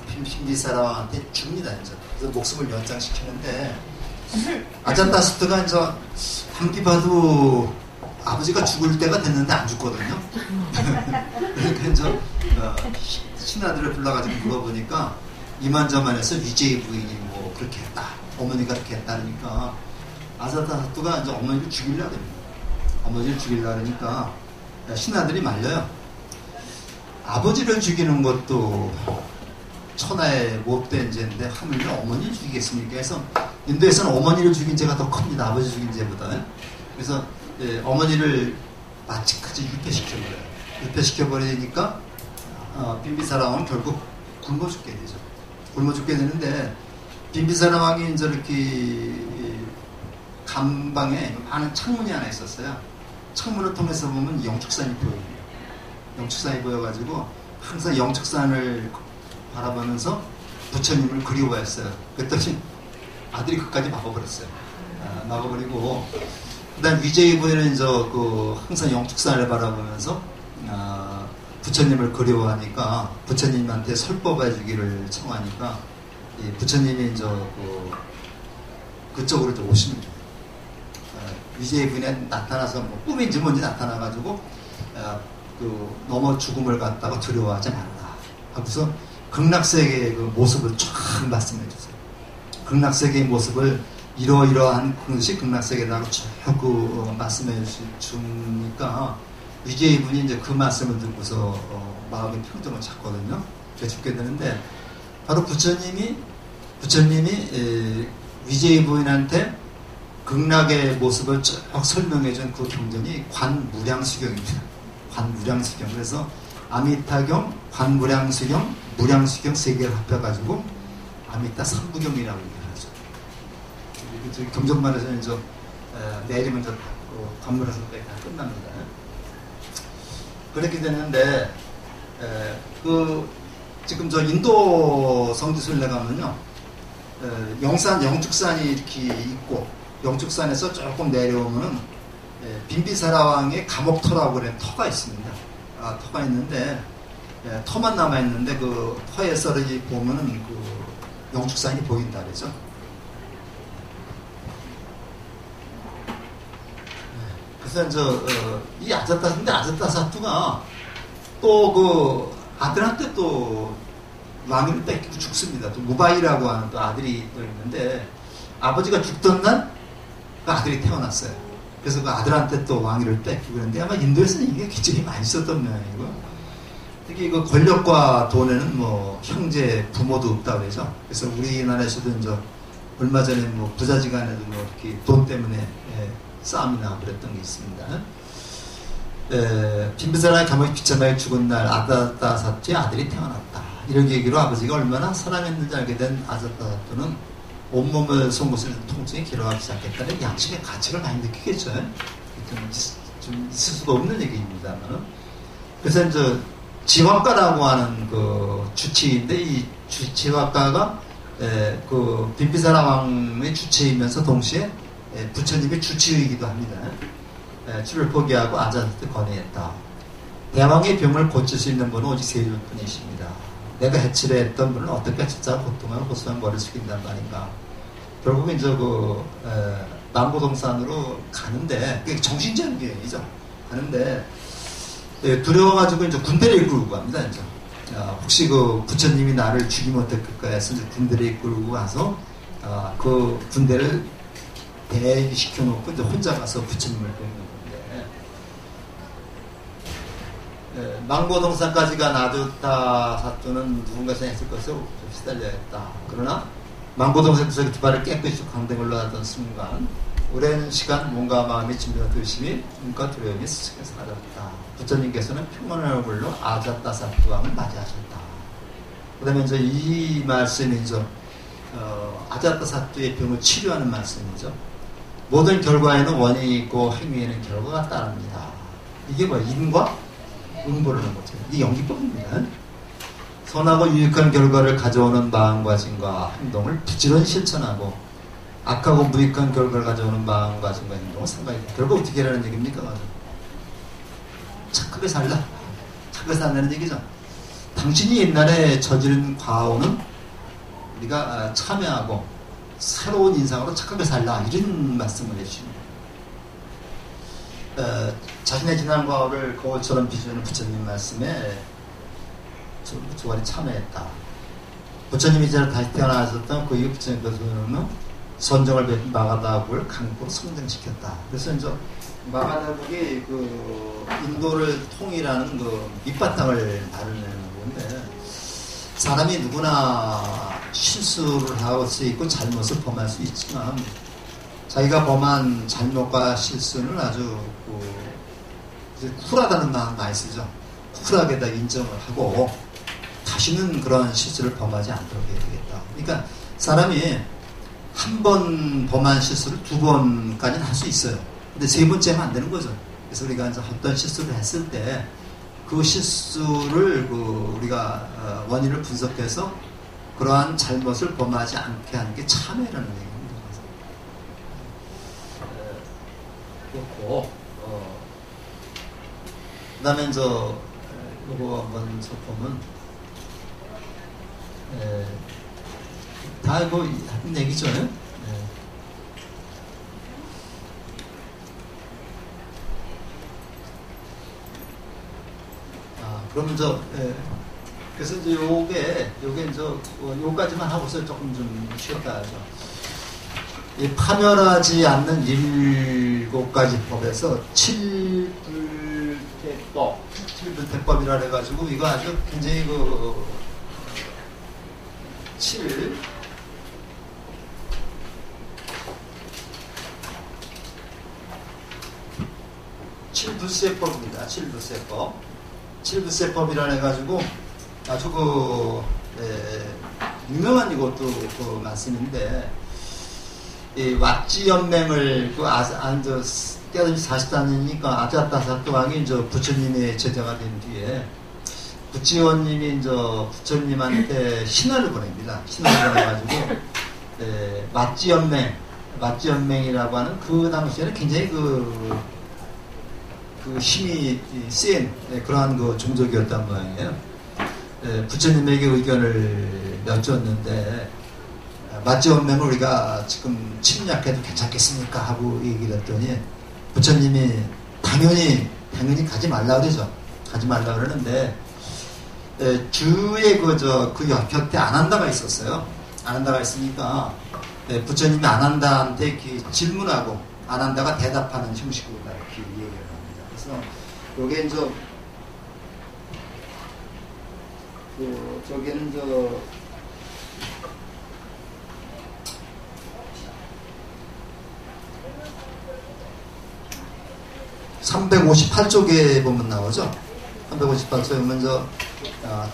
A: 빈비사라왕한테 줍니다. 이제 그래서 목숨을 연장시키는데 아자타사트가 이제 아무리 봐도 아버지가 죽을 때가 됐는데 안 죽거든요. 그러니까 이제 신하들을 불러가지고 물어보니까 이만저만해서 위제이 부인이 뭐 그렇게 했다, 어머니가 그렇게 했다니까 아자타사트가 이제 어머니를 죽이려고 합니다. 어머니를 죽이려고 하니까 신하들이 말려요. 아버지를 죽이는 것도 천하의 못된 죄인데 하물며 어머니를 죽이겠습니까? 그래서 인도에서는 어머니를 죽인 죄가 더 큽니다. 아버지 죽인 죄보다. 그래서 어머니를 마치까지 유폐시켜버려요. 유폐시켜버리니까 빈비사라 왕은 결국 굶어 죽게 되죠. 굶어 죽게 되는데 빈비사라 왕이 이제 이렇게 감방에 많은 창문이 하나 있었어요. 창문을 통해서 보면 영축산이 보여요. 영축산이 보여가지고 항상 영축산을 바라보면서 부처님을 그리워했어요. 그랬더니 아들이 그까지 막아버렸어요. 막아버리고 그다음 위제이 부인은 이제 항상 영축산을 바라보면서 부처님을 그리워하니까 부처님한테 설법해 주기를 청하니까 부처님이 이제 그쪽으로 좀 오십니다. 위제이 부인에 나타나서 뭐 꿈인지 뭔지 나타나가지고 넘어 죽음을 갖다가 두려워하지 말라 하고서 극락세계의 그 모습을 쫙 말씀해 주세요. 극락세계의 모습을 이러이러한 것이 극락세계라고 쭉 말씀해 주니까 위제이 분이 이제 그 말씀을 듣고서 마음의 평정을 찾거든요. 그래서 죽게 되는데 바로 부처님이 위제이 부인한테 극락의 모습을 쭉 설명해 준 그 경전이 관무량수경입니다. 관무량수경. 그래서 아미타경, 관무량수경, 무량수경 세 개를 합해가지고 아미타 삼부경이라고 얘기를 하죠. 경전만 해서는 내리면 관무량수경까지 다 끝납니다. 그렇게 되는데 지금 인도 성지순례 가면요, 영축산이 이렇게 있고 영축산에서 조금 내려오면은 빈비사라 왕의 감옥터라고 그래 터가 있습니다. 터가 있는데 터만 남아 있는데 그 터에서 이렇게 보면은 그 영축산이 보인다 그러죠. 그래서 이 아자타사투가 또 그 아들한테 또 왕위를 뺏기고 죽습니다. 또 무바이라고 하는 또 아들이 또 있는데 아버지가 죽던 날 그 아들이 태어났어요. 그래서 그 아들한테 또 왕위를 뺏기고 그랬는데 아마 인도에서는 이게 굉장히 많이 있었던 모양이고, 특히 그 권력과 돈에는 뭐 형제 부모도 없다고 그러죠. 그래서 우리나라에서도 이제 얼마 전에 뭐 부자지간에도 뭐 이렇게 돈 때문에 싸움이 나고 그랬던 게 있습니다. 빈비사라의 감옥에 비참하게 죽은 날 아자타사투의 아들이 태어났다. 이런 얘기로 아버지가 얼마나 사랑했는지 알게 된 아자타사투는 온몸을 송곳을 통증이 길어가기 시작했다는 양심의 가치를 많이 느끼겠죠. 좀 있을 수가 없는 얘기입니다만. 그래서 이제 지화가라고 하는 그 주치인데 이 지화가가 그 빈비사라 왕의 주치이면서 동시에 부처님의 주치의이기도 합니다. 출을 포기하고 아자타사투에 건의했다. 대왕의 병을 고칠 수 있는 분은 오직 세존뿐이십니다. 내가 해치려 했던 분은 어떻게 진짜 고통을 호소한 머리를 숙인단 말인가. 결국은 이제 남고동산으로 가는데, 그게 정신적인 비행이죠. 가는데, 두려워가지고 이제 군대를 이끌고 갑니다, 이제. 혹시 그 부처님이 나를 죽이면 어떨까 해서 이제 군대를 이끌고 가서, 그 군대를 대기시켜놓고 이제 혼자 가서 부처님을 뵙는 건데, 망고동산까지 간 아자타사투는 누군가서 했을 것으로 시달려야겠다. 그러나 망고동산에서 두 발을 깨끗이 강등을 올라가던 순간 오랜 시간 몸과 마음이 진정한 의심이 눈과 두려움이 스치게 사라졌다. 부처님께서는 평온한 얼굴로 아자타사투 왕을 맞이하셨다. 그 다음에 이제 이 말씀이 이제 아자타사투의 병을 치료하는 말씀이죠. 모든 결과에는 원인이 있고 행위에는 결과가 따릅니다. 이게 뭐야? 인과 응보라는 거죠. 이게 연기법입니다. 선하고 유익한 결과를 가져오는 마음가짐과 행동을 부지런히 실천하고 악하고 무익한 결과를 가져오는 마음가짐과 행동을 삼가야 돼. 결국 어떻게 하라는 얘기입니까? 착하게 살라. 착하게 살라는 얘기죠. 당신이 옛날에 저지른 과오는 우리가 참여하고 새로운 인상으로 착하게 살라. 이런 말씀을 해주십니다. 자신의 지난 과오를 거울처럼 비추는 부처님 말씀에 조간이 참여했다. 부처님이 이제 다시 태어나셨던 그 이후 부처님께서는 선정을 마가다국을 강국으로 성장시켰다. 그래서 이제 마가다국이 그 인도를 통일하는 그 밑바탕을 마련하는 건데, 사람이 누구나 실수를 할 수 있고 잘못을 범할 수 있지만 자기가 범한 잘못과 실수는 아주 쿨하다는 말 많이 쓰죠. 쿨하게다 인정을 하고 다시는 그런 실수를 범하지 않도록 해야 되겠다. 그러니까 사람이 한 번 범한 실수를 두 번까지는 할 수 있어요. 근데 세 번째 하면 안 되는 거죠. 그래서 우리가 이제 어떤 실수를 했을 때 그 실수를 우리가 원인을 분석해서 그러한 잘못을 범하지 않게 하는 게 참회라는 얘기입니다. 그렇고 그다음에 이거 한번 보면 다 이거 하는 얘기죠. 그럼 그래서 이제 요게 요까지만 하고서 조금 좀 쉬었다 하죠. 이 파멸하지 않는 7가지 법에서 칠불태법이라 해가지고 이거 아주 굉장히 칠불세법입니다. 칠불세법이라 해가지고 아주 유명한 이것도 말씀인데, 이 왓지연맹을 깨달음이 44년이니까 아자타사토 왕이 부처님의 제자가 된 뒤에 부지원님이 부처님한테 신화를 보냅니다. 신화를 보내가지고 왓지연맹이라고 하는 그 당시에는 굉장히 힘이 센 그러한 종족이었단 모양이에요. 부처님에게 의견을 여쭈었는데, 왓지연맹을 우리가 지금 침략해도 괜찮겠습니까? 하고 얘기를 했더니 부처님이 당연히 가지 말라 그러죠. 가지 말라 그러는데, 주에 그 곁에 아난다가 있었어요. 아난다가 있으니까 부처님이 아난다한테 질문하고 아난다가 대답하는 형식으로 이렇게 얘기를 합니다. 그래서 요게 저기는 358쪽에 보면 나오죠. 358쪽에 보면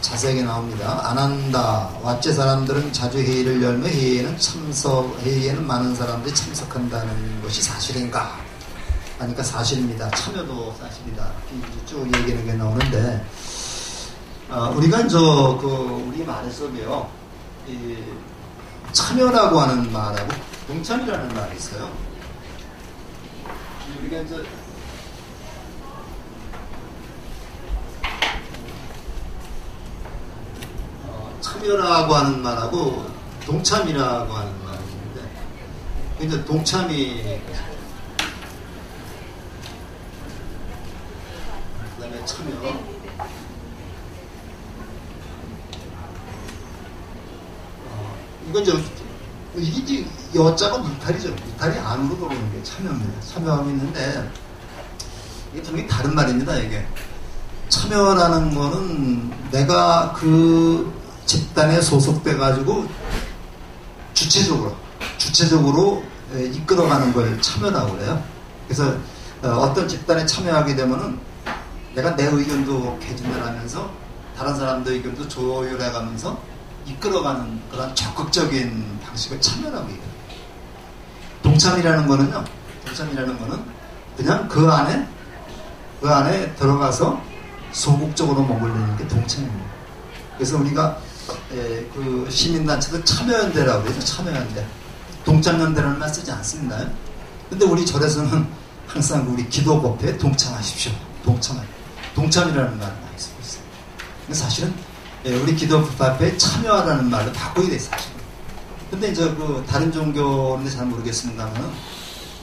A: 자세하게 나옵니다. 아난다. 왓제 사람들은 자주 회의를 열며 회의에는 많은 사람들이 참석한다는 것이 사실인가? 하니까 사실입니다. 참여도 사실이다. 쭉 얘기하는 게 나오는데, 우리가 우리 말 속에요, 이 참여라고 하는 말하고 동참이라는 말이 있어요. 우리가 참여라고 하는 말하고 동참이라고 하는 말이 있는데, 동참이 그다음에 참여. 이게 여자가 물탈이죠. 물탈이 안으로 들어오는 게 참여입니다. 참여함이 있는데, 이게 분명히 다른 말입니다. 이게 참여라는 거는 내가 그 집단에 소속돼 가지고 주체적으로 이끌어가는 걸 참여라고 그래요. 그래서 어떤 집단에 참여하게 되면은 내가 내 의견도 개진하면서 다른 사람들 의견도 조율해가면서 이끌어가는 그런 적극적인 방식을 참여라고 얘기해요. 동참이라는 거는 그냥 그 안에 들어가서 소극적으로 머물르는 게 동참입니다. 그래서 우리가 그 시민단체도 참여연대라고 그러죠. 참여연대. 동참연대라는 말 쓰지 않습니다. 근데 우리 절에서는 항상 우리 기도법회에 동참하십시오. 동참이라는 말을 많이 쓰고 있어요. 근데 사실은 우리 기도법회에 참여하라는 말로 바꿔야 돼요, 사실은. 근데 이제 그 다른 종교는 잘 모르겠습니다만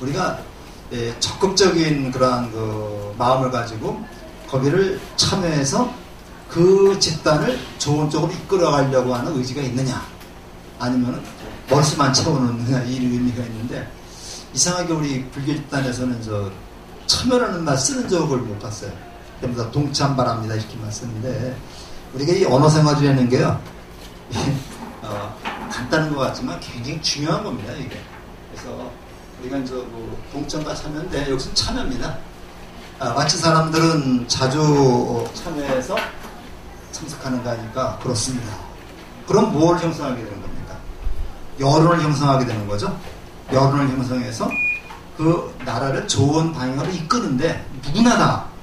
A: 우리가 적극적인 그러한 그 마음을 가지고 거기를 참여해서 그 집단을 좋은 쪽으로 이끌어가려고 하는 의지가 있느냐, 아니면 머릿수만 채워놓느냐, 이 의미가 있는데, 이상하게 우리 불교 집단에서는 참여라는 말 쓰는 적을 못 봤어요. 전부 다 동참 바랍니다 이렇게만 쓰는데, 우리가 이 언어 생활이라는 게요, 간단한 것 같지만 굉장히 중요한 겁니다, 이게. 그래서 우리가 동참과 참여인데, 여기서는 참여입니다. 마치 사람들은 자주 참여해서 참석하는 거니까 그렇습니다. 그럼 뭘 형성하게 되는 겁니까? 여론을 형성하게 되는 거죠. 여론을 형성해서 그 나라를 좋은 방향으로 이끄는데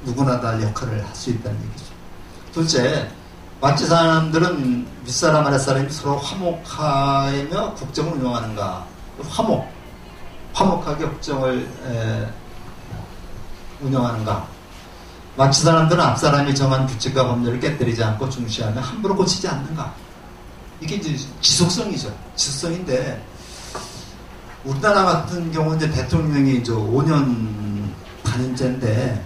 A: 누구나 다 역할을 할 수 있다는 얘기죠. 둘째, 마치 사람들은 윗사람 아랫사람이 서로 화목하며 국정을 운영하는가. 화목하게 국정을 운영하는가. 마치 사람들은 앞사람이 정한 규칙과 법률을 깨뜨리지 않고 중시하며 함부로 고치지 않는가. 이게 이제 지속성이죠. 지속성인데, 우리나라 같은 경우는 이제 대통령이 이제 5년 단임제인데,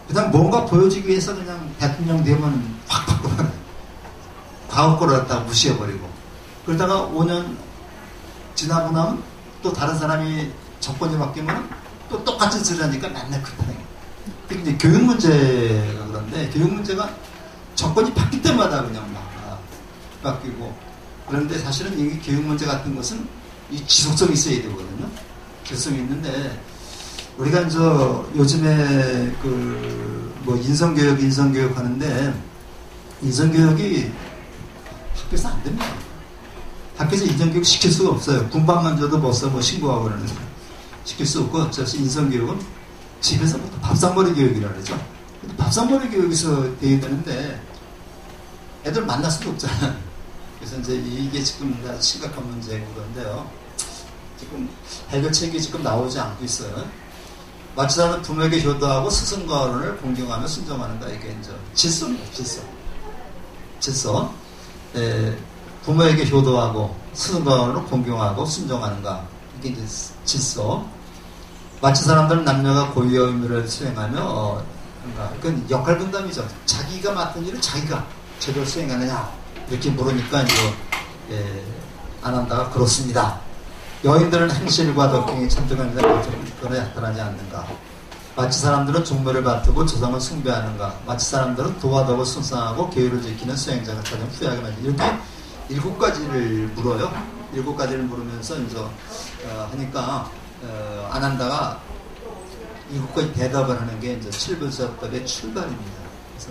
A: 그냥 뭔가 보여주기 위해서 그냥 대통령 되면 확 바꿔버려요. 과거 거를 갖다가 무시해버리고. 그러다가 5년 지나고 나면 또 다른 사람이 정권이 바뀌면 또 똑같은 소리 하니까 맨날 그렇다는 거예요. 이제 교육 문제가 그런데, 교육 문제가 정권이 바뀔 때마다 그냥 막 바뀌고, 그런데 사실은 이 교육 문제 같은 것은 이 지속성이 있어야 되거든요. 지속성이 있는데, 우리가 이제 요즘에 인성교육 하는데, 인성교육이 학교에서 안 됩니다. 학교에서 인성교육 시킬 수가 없어요. 군방만 줘도 벌써 신고하고 그러는데, 시킬 수 없고, 어차피 인성교육은 집에서부터 밥상머리 교육이라 그러죠. 밥상머리 교육에서 돼야 되는데 애들 만날 수도 없잖아요. 그래서 이제 이게 지금 심각한 문제고 그런데요. 지금 해결책이 지금 나오지 않고 있어요. 마치 사람은 부모에게 효도하고 스승과 어른을 공경하며 순종하는가. 이게 이제 질서입니다. 질서. 부모에게 효도하고 스승과 어른을 공경하고 순종하는가. 이게 이제 질서. 마치 사람들은 남녀가 고유의 의무를 수행하며 그건 역할 분담이죠. 자기가 맡은 일을 자기가 제대로 수행하느냐 이렇게 물으니까 이제 안 한다가 그렇습니다. 여인들은 행실과 덕행이 참정합니다. 그거는 나타나지 않는가. 마치 사람들은 종묘를 맡고 조상을 숭배하는가. 마치 사람들은 도화덕을 순상하고 계율을 지키는 수행자가 가장 후회하게 만든다. 이렇게 7가지를 물어요. 7가지를 물으면서 이제 하니까 안 한다가 7가지 대답을 하는 게 이제 7불사법의 출발입니다. 그래서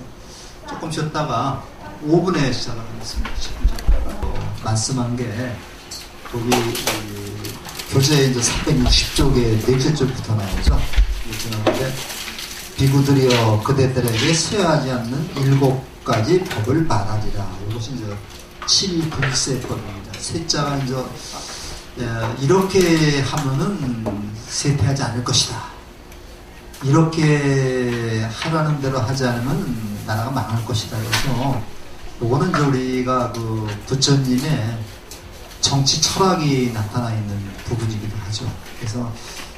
A: 조금 쉬었다가 5분에 시작을 하겠습니다. 말씀한 게 거기 교재 이제 360쪽에 넷째 줄부터 나오죠. 이렇게 나오는데, 비구들이여 그대들에게 수여하지 않는 7가지 법을 말하리라. 이것이 이제 7불세법입니다. 세자가 이제 이렇게 하면은 세퇴하지 않을 것이다. 이렇게 하라는 대로 하지 않으면 나라가 망할 것이다. 그래서 요거는 이제 우리가 그 부처님의 정치 철학이 나타나 있는 부분이기도 하죠. 그래서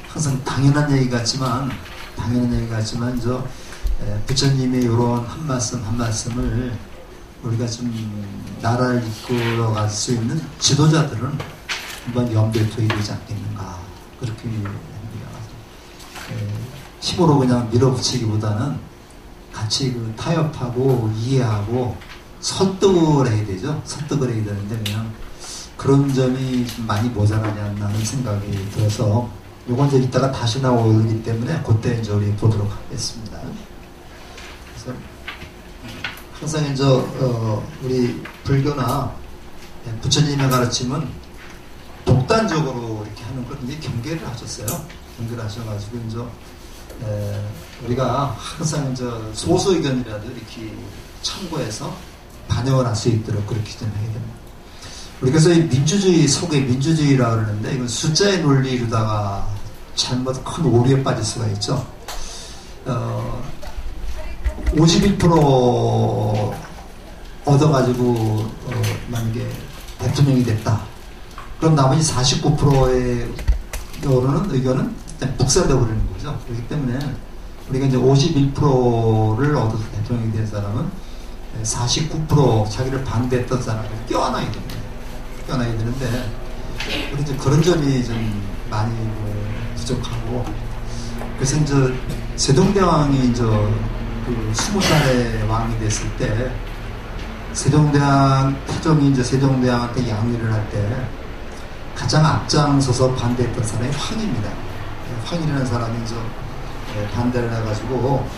A: 항상 당연한 얘기 같지만 저 부처님의 이런 한 말씀을 우리가 좀 나라를 이끌어갈 수 있는 지도자들은 한번 염두에 둬야 되지 않겠는가, 그렇게 합니다. 힘으로 그냥 밀어붙이기보다는 같이 타협하고 이해하고 설득을 해야 되죠. 설득을 해야 되는데 그냥 그런 점이 좀 많이 모자라지 않나 하는 생각이 들어서, 요건 이제 이따가 다시 나오기 때문에 그때 이제 우리 보도록 하겠습니다. 그래서 항상 이제 우리 불교나 부처님의 가르침은 독단적으로 이렇게 하는 걸 굉장히 경계를 하셨어요. 경계를 하셔가지고 이제 우리가 항상 이제 소수 의견이라도 이렇게 참고해서 반영을 할 수 있도록 그렇게 좀 해야 됩니다. 우리 그래서 이 민주주의 속에 민주주의라고 그러는데 이건 숫자의 논리로다가 잘못 큰 오류에 빠질 수가 있죠. 51% 얻어가지고 만약에 대통령이 됐다. 그럼 나머지 49%의 의견은 일단 묵살되어 버리는 거죠. 그렇기 때문에 우리가 이제 51%를 얻어서 대통령이 된 사람은 49% 자기를 반대했던 사람을 껴안아야 됩니다. 껴안아야 되는데 우리 이제 그런 점이 좀 많이 부족하고, 그래서 이제 세종대왕이 이제 그 20살의 왕이 됐을 때 태종이 이제 세종대왕한테 양위를 할 때 가장 앞장서서 반대했던 사람이 황입니다. 황이라는 사람이 이제 반대를 해가지고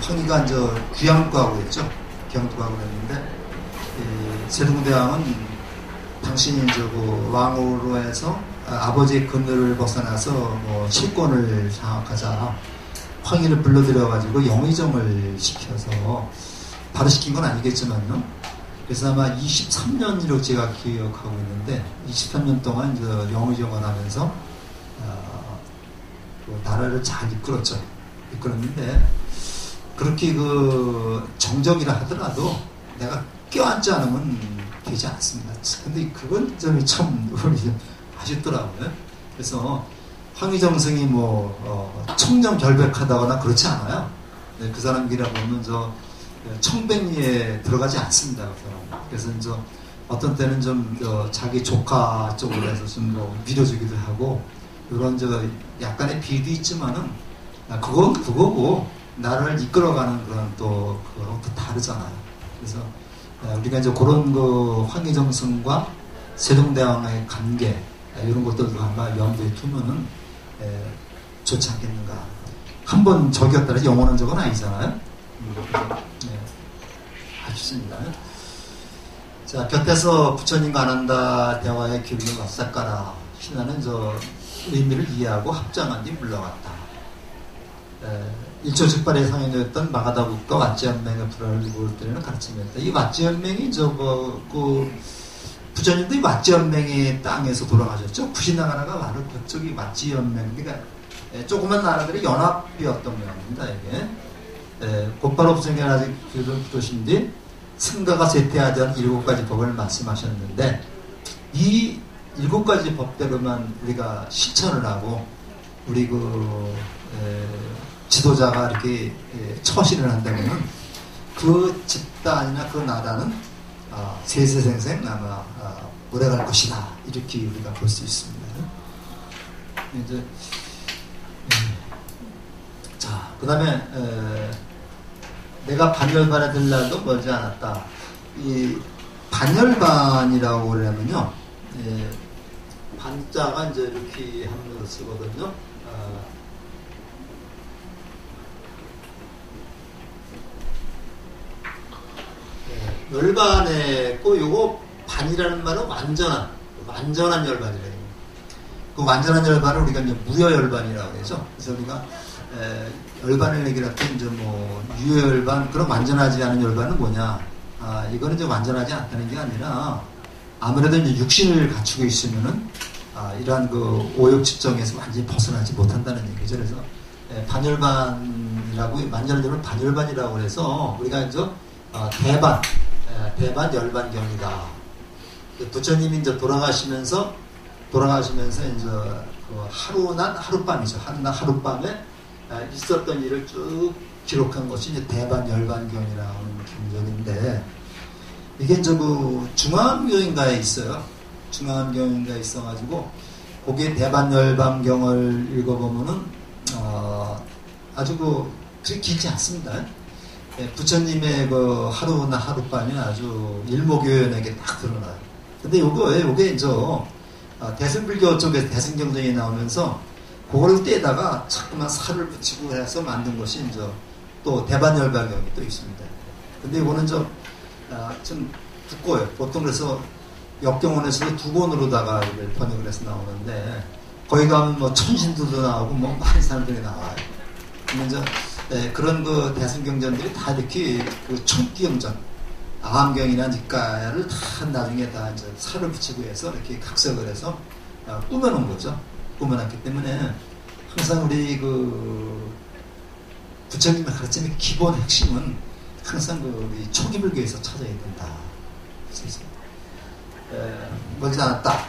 A: 황이가 이제 귀양도하고 했죠. 귀양도하고 했는데 세종대왕은 당신이 이제 그 왕으로 해서 아버지의 근거를 벗어나서 뭐 실권을 장악하자 황희를 불러들여가지고 영의정을 시켜서 바로 시킨 건 아니겠지만요. 그래서 아마 23년으로 제가 기억하고 있는데 23년 동안 이제 영의정을 하면서 그 나라를 잘 이끌었는데 그렇게 그 정적이라 하더라도 내가 껴안지 않으면 되지 않습니다. 근데 그건 점이 참 우리 아쉽더라고요. 그래서 황희정승이 뭐 청정결백하다거나 그렇지 않아요. 네, 그 사람이라 보면 청백리에 들어가지 않습니다. 그 사람. 그래서 이제 어떤 때는 좀 자기 조카 쪽으로 해서 좀 뭐 밀어주기도 하고 이런 약간의 비도 있지만은 그건 그거고 나를 이끌어가는 그런 또 그거랑 또 다르잖아요. 그래서 우리가 이제 그런 그 황희정승과 세종대왕의 관계 이런 것들도 아마 염두에 두면은 좋지 않겠는가. 한번 적였다라 영원한 적은 아니잖아요. 좋습니다. 자, 곁에서 부처님과 아난다 대화의 기운을 맞삭가라. 신하는 의미를 이해하고 합장한 뒤 물러갔다. 일초즉발의 상인이었던 마가다국과 왓지연맹의 불화를 이루어 때리는 가르침이었다. 이 왓지연맹이 부처님도 이 왓지연맹의 땅에서 돌아가셨죠. 구신나라가 바로 그쪽이 왓지연맹, 그러니까 조그만 나라들의 연합이었던 모양입니다. 이게 곧바로 부처님이 아직 부도신 뒤 승가가 쇠퇴하던 7가지 법을 말씀하셨는데 이 7가지 법대로만 우리가 실천을 하고 우리 지도자가 이렇게 처신을 한다면 그 집단이나 그 나라는 세세생생 아마 오래갈 것이다. 이렇게 우리가 볼 수 있습니다. 이제 자, 그 다음에 내가 반열반에 들 날도 멀지 않았다. 이 반열반이라고 그러면요, 반자가 이제 이렇게 하면서 쓰거든요. 열반에 꼭 요거 반이라는 말은 완전한 열반이래요. 그 완전한 열반을 우리가 이제 무여열반이라고 해서 그래서 우리가 열반을 얘기할 때 이제 뭐 유여열반, 그런 완전하지 않은 열반은 뭐냐? 이거는 이제 완전하지 않다는 게 아니라 아무래도 이제 육신을 갖추고 있으면은 이러한 그 오욕집정에서 완전히 벗어나지 못한다는 얘기죠. 그래서 반열반이라고 완전한 반열반이라고 해서 우리가 이제 대반 열반경이다. 부처님이 이제 돌아가시면서 이제 그 하루낮 하룻밤이죠. 한낮 하룻밤에 있었던 일을 쭉 기록한 것이 이제 대반 열반경이라는 경전인데 이게 이제 그 중화암경인가에 있어요. 중화암경인가에 있어가지고 거기에 대반 열반경을 읽어보면은 아주 그렇게 길지 않습니다. 부처님의 그 하루나 하룻밤이 아주 일목요연하게 딱 드러나요. 근데 요게 이제 대승불교 쪽에서 대승경전이 나오면서 그거를 떼다가 자꾸만 살을 붙이고 해서 만든 것이 이제 또 대반열반경이 또 있습니다. 근데 이거는 좀 두꺼워요. 보통 그래서 역경원에서도 2권으로다가 번역을 해서 나오는데 거기 가면 뭐 천신도도 나오고 뭐 많은 사람들이 나와요. 근데 이제 그런 그 대승경전들이 다 이렇게 그 총기경전, 암경이나 니까야를 다 나중에 다 이제 살을 붙이고 해서 이렇게 각색을 해서 꾸며놓은 거죠. 꾸며놨기 때문에 항상 우리 그 부처님의 가르침의 기본 핵심은 항상 그 우리 초기불교에서 찾아야 된다. 멀지 않았다.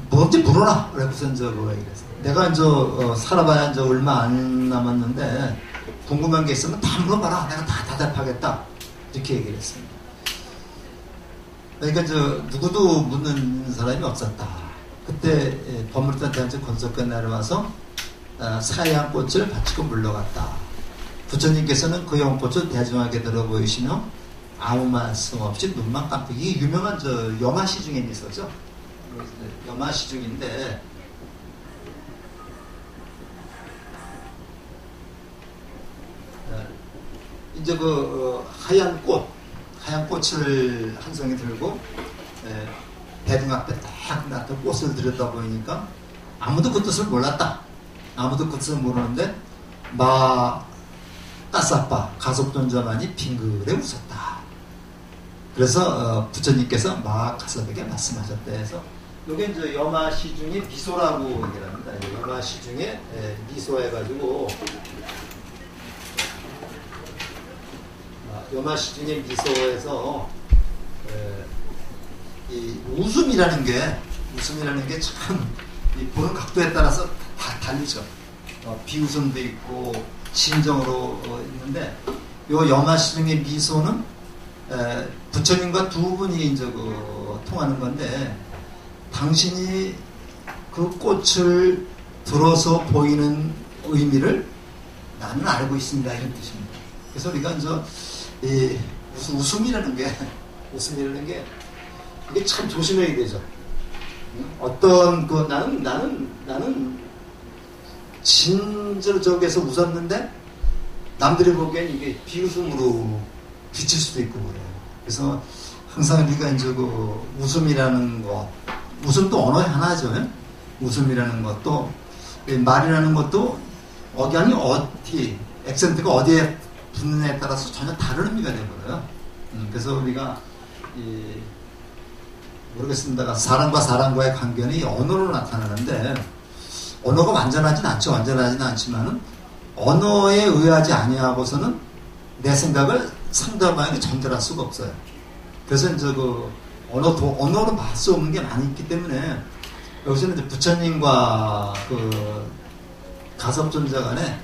A: 뭔지 물어라. 그래서 이제 뭐라 그래서 내가 이제 살아봐야 이제 얼마 안 남았는데 궁금한 게 있으면 다 물어봐라. 내가 다 대답하겠다. 이렇게 얘기를 했습니다. 그러니까 이제 누구도 묻는 사람이 없었다. 그때 법물단 대한제 건석관 내려와서 사양 꽃을 바치고 물러갔다. 부처님께서는 그 연꽃을 대중하게 들어 보이시며 아무 말씀 없이 눈만 깜빡이 유명한 저 염화시 중에 있었죠. 염화시 중인데 이제 그 하얀 꽃을 한 송이 들고 대중 앞에 딱 놨던 꽃을 들여다 보이니까 아무도 그 뜻을 몰랐다. 아무도 그 뜻을 모르는데 까사빠 가섭존자만이 빙그레 웃었다. 그래서 부처님께서 가섭에게 말씀하셨다 해서 이게 이제 염화시 중에 미소라고 얘기를 합니다. 염화시 중에 미소 해가지고 염화시 중에 미소에서 이 웃음이라는 게 참 보는 각도에 따라서 다 다르죠. 비웃음도 있고 진정으로 있는데 요 염화시 중에 미소는 부처님과 두 분이 이제 통하는 건데 당신이 그 꽃을 들어서 보이는 의미를 나는 알고 있습니다. 이런 뜻입니다. 그래서 우리가 이제 웃음이라는 게 이게 참 조심해야 되죠. 어떤 나는 진짜로 저기에서 웃었는데 남들이 보기엔 이게 비웃음으로 비칠 수도 있고 그래요. 그래서 항상 우리가 이제 웃음이라는 것, 웃음도 언어의 하나죠. 웃음이라는 것도 말이라는 것도 억양이 액센트가 어디에 붙느냐에 따라서 전혀 다른 의미가 되버려요. 그래서 우리가 모르겠습니다. 사람과 사람과의 관계는 언어로 나타나는데 언어가 완전하진 않지만은 언어에 의하지 아니하고서는 내 생각을 상대방에게 전달할 수가 없어요. 그래서 이제 언어로 말 수 없는 게 많이 있기 때문에 여기서는 이제 부처님과 가섭존자 간에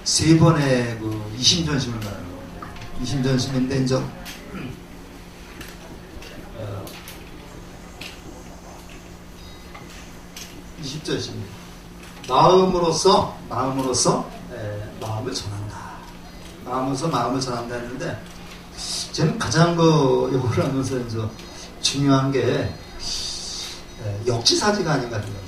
A: 세 번의 이심전심을 말하는 겁니다. 이심전심인데 이제 이심전심입니다. 마음으로서 마음을 전한다. 마음으로서 마음을 전한다 했는데 저는 가장 이걸 하면서 이제 중요한 게 역지사지가 아닌가 생각합니다.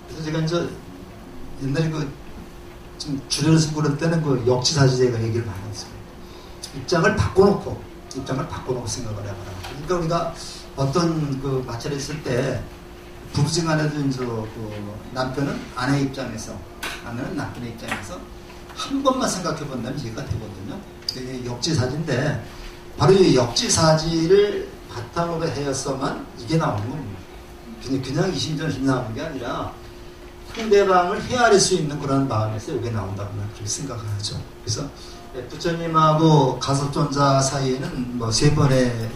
A: 그래서 제가 이제 옛날에 좀 줄여서 부를 때는 역지사지제가 얘기를 많이 했습니다. 입장을 바꿔놓고 생각을 해봐라. 그러니까 우리가 어떤 마찰이 있을 때 부부지간에도 이제 남편은 아내 입장에서, 아내는 남편의 입장에서 한 번만 생각해 본다면 이해가 되거든요. 이게 역지사지인데 바로 이 역지사지를 바탕으로 해서만 이게 나오는 겁니다. 그냥 이심전심 나오는 게 아니라 상대방을 헤아릴 수 있는 그런 마음에서 이게 나온다고 그렇게 생각을 하죠. 그래서 부처님하고 가섭존자 사이에는 세 번의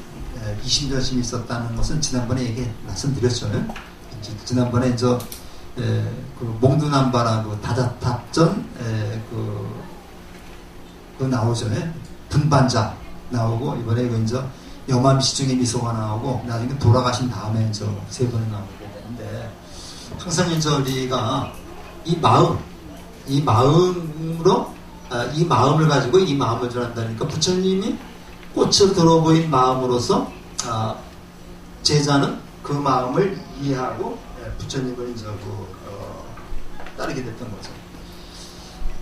A: 이심전심이 있었다는 것은 지난번에 말씀드렸죠. 지난번에 몽두남바라고 다자탑전 나오죠. 분반자 나오고 이번에 이제 염화미시 중에 미소가 나오고 나중에 돌아가신 다음에 세 번에 나오게 되는데 항상 우리가 이 마음을 가지고 이 마음을 전한다니까 부처님이 꽃을 들어보인 마음으로서 제자는 그 마음을 이해하고 부처님을 따르게 됐던 거죠.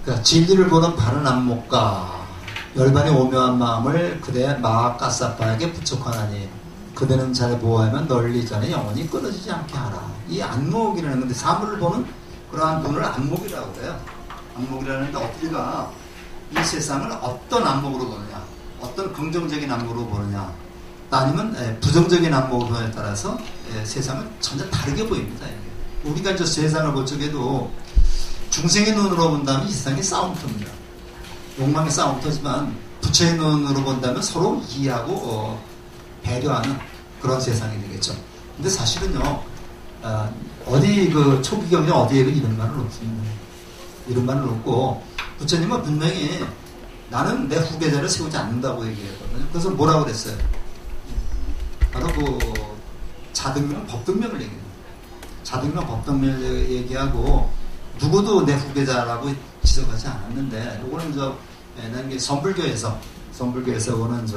A: 그러니까 진리를 보는 바른 안목과 열반의 오묘한 마음을 그대 마까사파에게 부촉하나니 그대는 잘 보호하면 널리 전에 영원히 끊어지지 않게 하라. 이 안목이라는 건데 사물을 보는 그러한 눈을 안목이라고 그래요. 안목이라는데 우리가 이 세상을 어떤 안목으로 보느냐, 어떤 긍정적인 안목으로 보느냐, 아니면 부정적인 안목으로 보느냐에 따라서 세상은 전혀 다르게 보입니다. 우리가 이제 세상을 볼 적에도 중생의 눈으로 본다면 이 세상이 싸움터입니다. 욕망의 싸움터지만 부처의 눈으로 본다면 서로 이해하고 배려하는 그런 세상이 되겠죠. 근데 사실은요, 어디 그 초기 경전 어디에도 이런 말은 없습니다. 이런 말은 없고, 부처님은 분명히 나는 내 후계자를 세우지 않는다고 얘기했거든요. 그래서 뭐라고 그랬어요? 바로 그 자등명, 법등명을 얘기해요. 자등명, 법등명을 얘기하고, 누구도 내 후계자라고 지적하지 않았는데, 요거는 나는 선불교에서 오는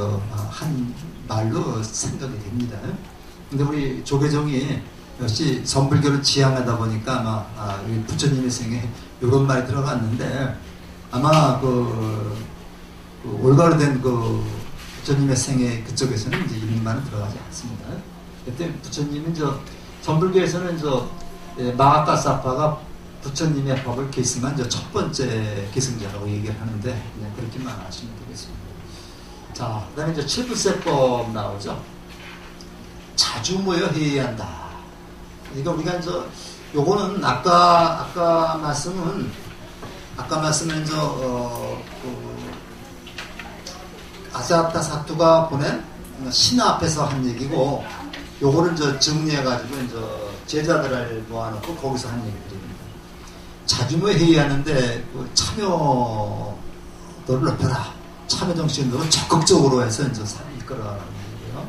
A: 한 말로 생각이 됩니다. 근데 우리 조계종이 역시 선불교를 지향하다 보니까 아마 부처님의 생에 이런 말이 들어갔는데, 아마 올바로 된 부처님의 생애 그쪽에서는 이제 이런 말은 들어가지 않습니다. 그때 부처님은 선불교에서는 마하카사파가 부처님의 법을 계승한 첫 번째 계승자라고 얘기를 하는데, 그냥 그렇게만 아시면 되겠습니다. 자, 그 다음에 칠불세법 나오죠. 자주 모여 회의한다. 그러니까 우리가 요거는 아까 말씀은 아사타 사투가 보낸 신화 앞에서 한 얘기고, 요거를 정리해가지고 제자들을 모아놓고 거기서 한 얘기들입니다. 자주 모여 회의하는데 참여도를 높여라. 참여 정신으로 적극적으로 해서 사람 이끌어가는 거고요.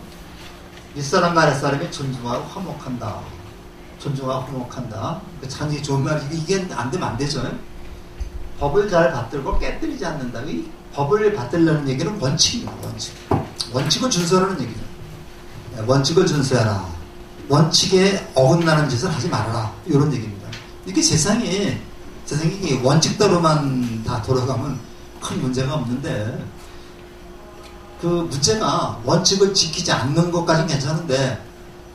A: 윗사람 아랫사람이 존중하고 화목한다. 존중하고 화목한다. 참 좋은 말이, 이게 안 되면 안 되죠. 법을 잘 받들고 깨뜨리지 않는다. 이 법을 받들려는 얘기는 원칙입니다. 원칙을 준수하라는 얘기죠. 원칙을 준수해라. 원칙에 어긋나는 짓을 하지 말아라. 이런 얘기입니다. 이게 세상이 원칙대로만 다 돌아가면 큰 문제가 없는데, 그 문제가 원칙을 지키지 않는 것까지는 괜찮은데,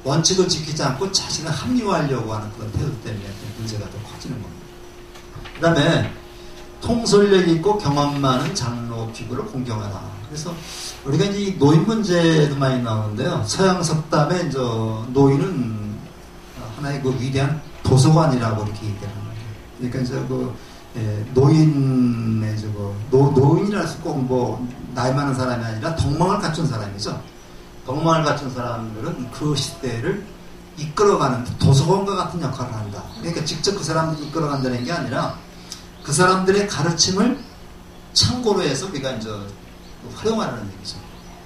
A: 원칙을 지키지 않고 자신을 합리화하려고 하는 그런 태도 때문에 문제가 더 커지는 겁니다. 그 다음에 통솔력 있고 경험 많은 장로 피부를 공경하라. 그래서 우리가 이제 이 노인 문제도 많이 나오는데요. 서양 석담에 노인은 하나의 위대한 도서관이라고 이렇게 얘기합니다. 그러니까 노인의 노인이라서 꼭 나이 많은 사람이 아니라 덕망을 갖춘 사람이죠. 덕망을 갖춘 사람들은 그 시대를 이끌어가는 도서관과 같은 역할을 한다. 그러니까 직접 그 사람들이 이끌어간다는 게 아니라 그 사람들의 가르침을 참고로 해서 우리가 활용하라는 얘기죠.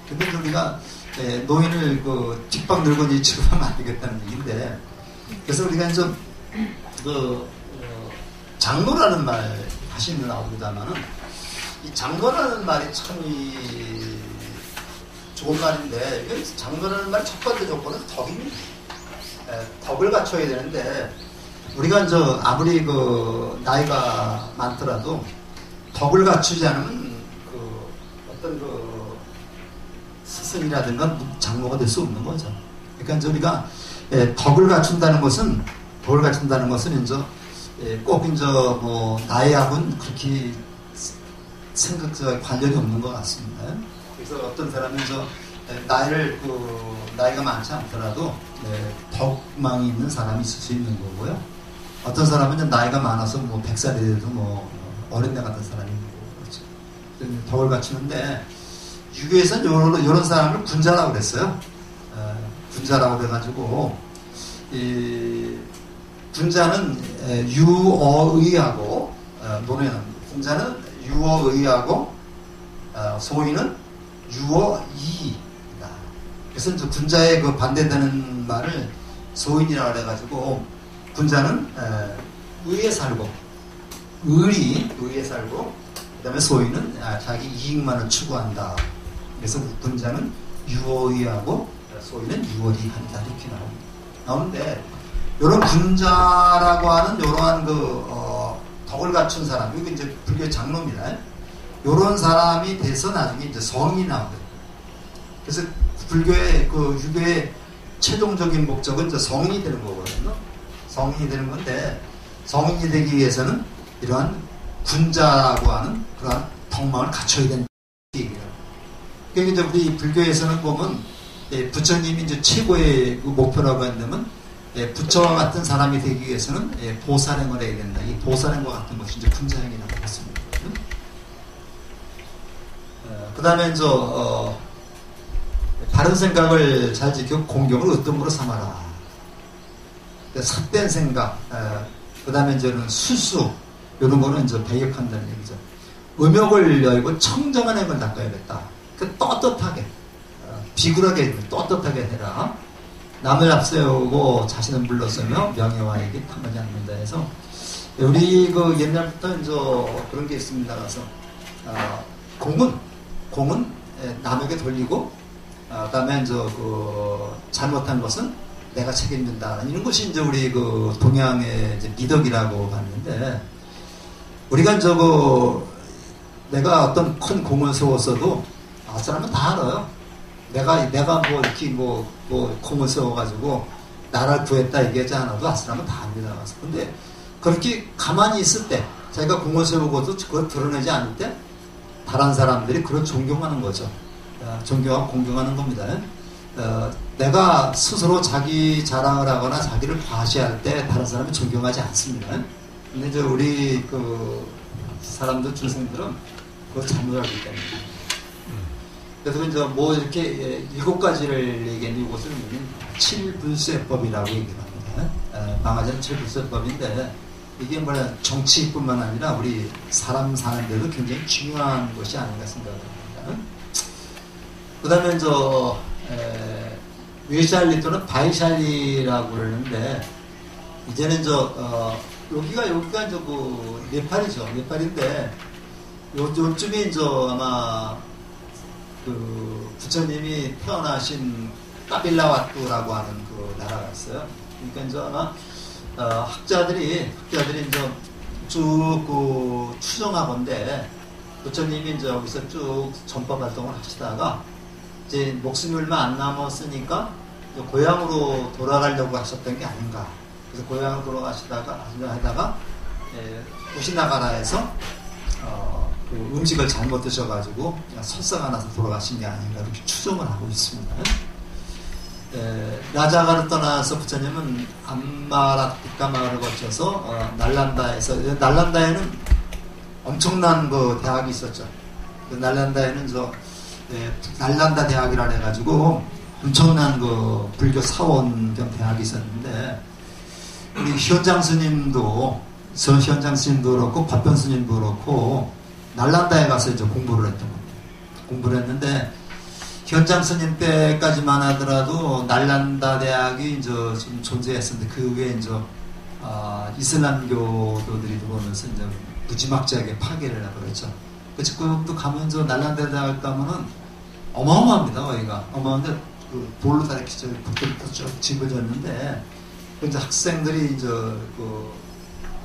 A: 근데 우리가 노인을 뒷방 늙은이 취급하면 안 되겠다는 얘기인데, 그래서 우리가 장로라는 말 하시는 나옵니다만은, 이 장로라는 말이 참 좋은 말인데, 장로라는 말 첫 번째 조건은 덕입니다. 덕을 갖춰야 되는데, 우리가 아무리 나이가 많더라도 덕을 갖추지 않으면 어떤 스승이라든가 장로가 될 수 없는 거죠. 그러니까 우리가 덕을 갖춘다는 것은 꼭 나이하고는 그렇게 관련이 없는 것 같습니다. 그래서 어떤 사람은 나이가 많지 않더라도 덕망이 있는 사람이 있을 수 있는 거고요. 어떤 사람은 나이가 많아서 100살이 돼도 어린애 같은 사람이 있는 거고, 그렇죠. 덕을 갖추는데, 유교에서는 이런 사람을 군자라고 그랬어요. 군자라고 그래가지고, 군자는 유어의하고, 군자는 유어의하고, 소인은 유어이이다. 그래서 군자의 반대되는 말을 소인이라고 해가지고, 군자는 의에 살고, 의에 살고, 그 다음에 소인은 자기 이익만을 추구한다. 그래서 군자는 유어의하고 소인은 유어리한다. 이렇게 나오는데, 이런 군자라고 하는 이러한 덕을 갖춘 사람, 이게 이제 불교의 장로입니다. 이런 사람이 돼서 나중에 이제 성이 나오거든요. 그래서 불교의 유교의 최종적인 목적은 이제 성인이 되는 거거든요. 성인이 되는 건데, 성인이 되기 위해서는 이러한 군자라고 하는 그러한 덕망을 갖춰야 된다. 그러니까 이제 우리 불교에서는 보면 부처님이 이제 최고의 목표라고 한다면 부처와 같은 사람이 되기 위해서는 보살행을 해야 된다. 이 보살행과 같은 것이 이제 군자행이라고 했습니다. 그 다음에 이제 바른 생각을 잘 지키고 공경을 으뜸으로 삼아라. 삿된 생각, 그 다음에 이제는 수수, 이런 거는 이제 배격한다는 얘기죠. 음욕을 열고 청정한 행을 닦아야겠다. 그 떳떳하게, 비굴하게, 떳떳하게 해라. 남을 앞세우고 자신은 물러서며 명예와 이익이 탐하지 않는다 해서, 우리 그 옛날부터 이제 그런 게 있습니다. 그래서, 공은 남에게 돌리고, 그 다음에 이제 그 잘못한 것은 내가 책임진다. 이런 것이 이제 우리 그 동양의 이제 미덕이라고 봤는데, 우리가 이제 내가 어떤 큰 공을 세웠어도, 사람은 다 알아요. 내가 뭐 이렇게 공을 세워가지고 나라를 구했다 얘기하지 않아도 사람은 다 압니다. 근데 그렇게 가만히 있을 때, 자기가 공을 세우고도 그걸 드러내지 않을 때, 다른 사람들이 그걸 존경하는 거죠. 존경하고 공경하는 겁니다. 내가 스스로 자기 자랑을 하거나 자기를 과시할 때 다른 사람이 존경하지 않습니다. 근데 이제 우리 그 사람들, 중생들은 그걸 잘못 알기 때문에. 그래서 이제 뭐 이렇게 7가지를 얘기했는데 이것을 칠불쇄법이라고 얘기를 합니다. 망하자는 칠불쇄법인데, 이게 뭐냐, 정치뿐만 아니라 우리 사람 사는 데도 굉장히 중요한 것이 아닌가 생각합니다. 그 다음에 이제 외샬리 또는 바이샬리라고 그러는데, 이제는 여기가 이제 그 네팔인데, 요쯤이 이제 아마 그 부처님이 태어나신 까빌라와뚜라고 하는 그 나라가 있어요. 그러니까 이제 아마 학자들이 이제 쭉 그 추정하건대 부처님이 이제 여기서 쭉 전법 활동을 하시다가 이제 목숨이 얼마 안 남았으니까 고향으로 돌아가려고 하셨던 게 아닌가. 그래서 고향으로 돌아가시다가 하다가 우시나가라에서 그 음식을 잘못 드셔가지고 그냥 설사가 나서 돌아가신 게 아닌가 이렇게 추정을 하고 있습니다. 라자가를 떠나서 부처님은 암마라티카 마을을 거쳐서 날란다에서, 날란다에는 엄청난 그 대학이 있었죠. 그 날란다에는 날란다 대학이라 해가지고 엄청난 그 불교 사원 겸 대학이 있었는데, 우리 현장 스님도 그렇고 법변 스님도 그렇고 날란다에 가서 이제 공부를 했던 겁니다. 공부를 했는데, 현장 스님 때까지만 하더라도 날란다 대학이 이제 좀 존재했었는데, 그 후에 이제 이슬람교도들이 들어오면서 이제 무지막지하게 파괴를 해버렸죠. 지금도 가면 날란다 대학 가면은 어마어마합니다. 거기가 어마어마한데 그 돌로 다 이렇게 북들부터 쭉 집어졌는데, 이제 학생들이 이제 그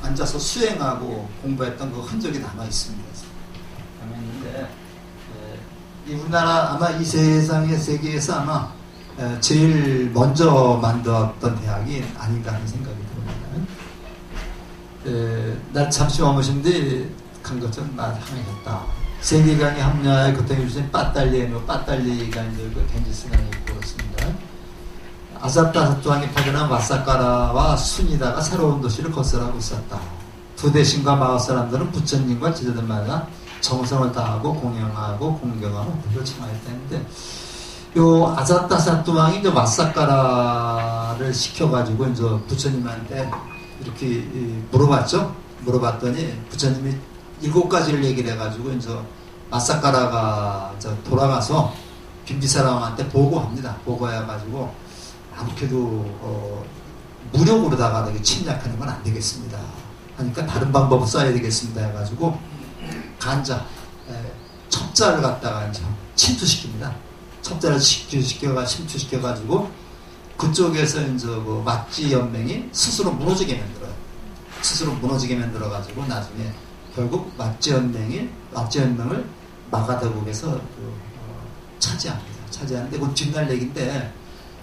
A: 앉아서 수행하고 공부했던 그 흔적이 남아 있습니다. 남아 있는데, 이 우리나라 아마 이 세상의 세계에서 아마 제일 먼저 만들었던 대학이 아닌가 하는 생각이 듭니다. 날 잠시 머무신데 간 것처럼 말하겠다. 세계강의 합류하여 그때 주신 빠딸리가 이제 그 겐지스강이 있고 그렇습니다. 아사타사투항이 파견한 와사카라와 순이다가 새로운 도시를 건설하고 있었다. 두 대신과 마을 사람들은 부처님과 제자들마다 정성을 다하고 공양하고 공경하고 불을 청하였다는데, 요 아사타사투항이 이제 와사카라를 시켜가지고 이제 부처님한테 이렇게 물어봤죠. 물어봤더니 부처님이 7가지를 얘기를 해가지고 이제 와사카라가 돌아가서 빈비사람한테 보고합니다. 보고해가지고 아무래도 무력으로다가 침략하는 건 안 되겠습니다. 하니까 다른 방법을 써야 되겠습니다. 해가지고 첩자를 갖다가 이제 침투시킵니다. 첩자를 침투시켜가지고 그쪽에서 이제 그 막지 연맹이 스스로 무너지게 만들어가지고 나중에 결국 막지 연맹을 마가다국에서 차지하는데 그 뒷날 얘기인데,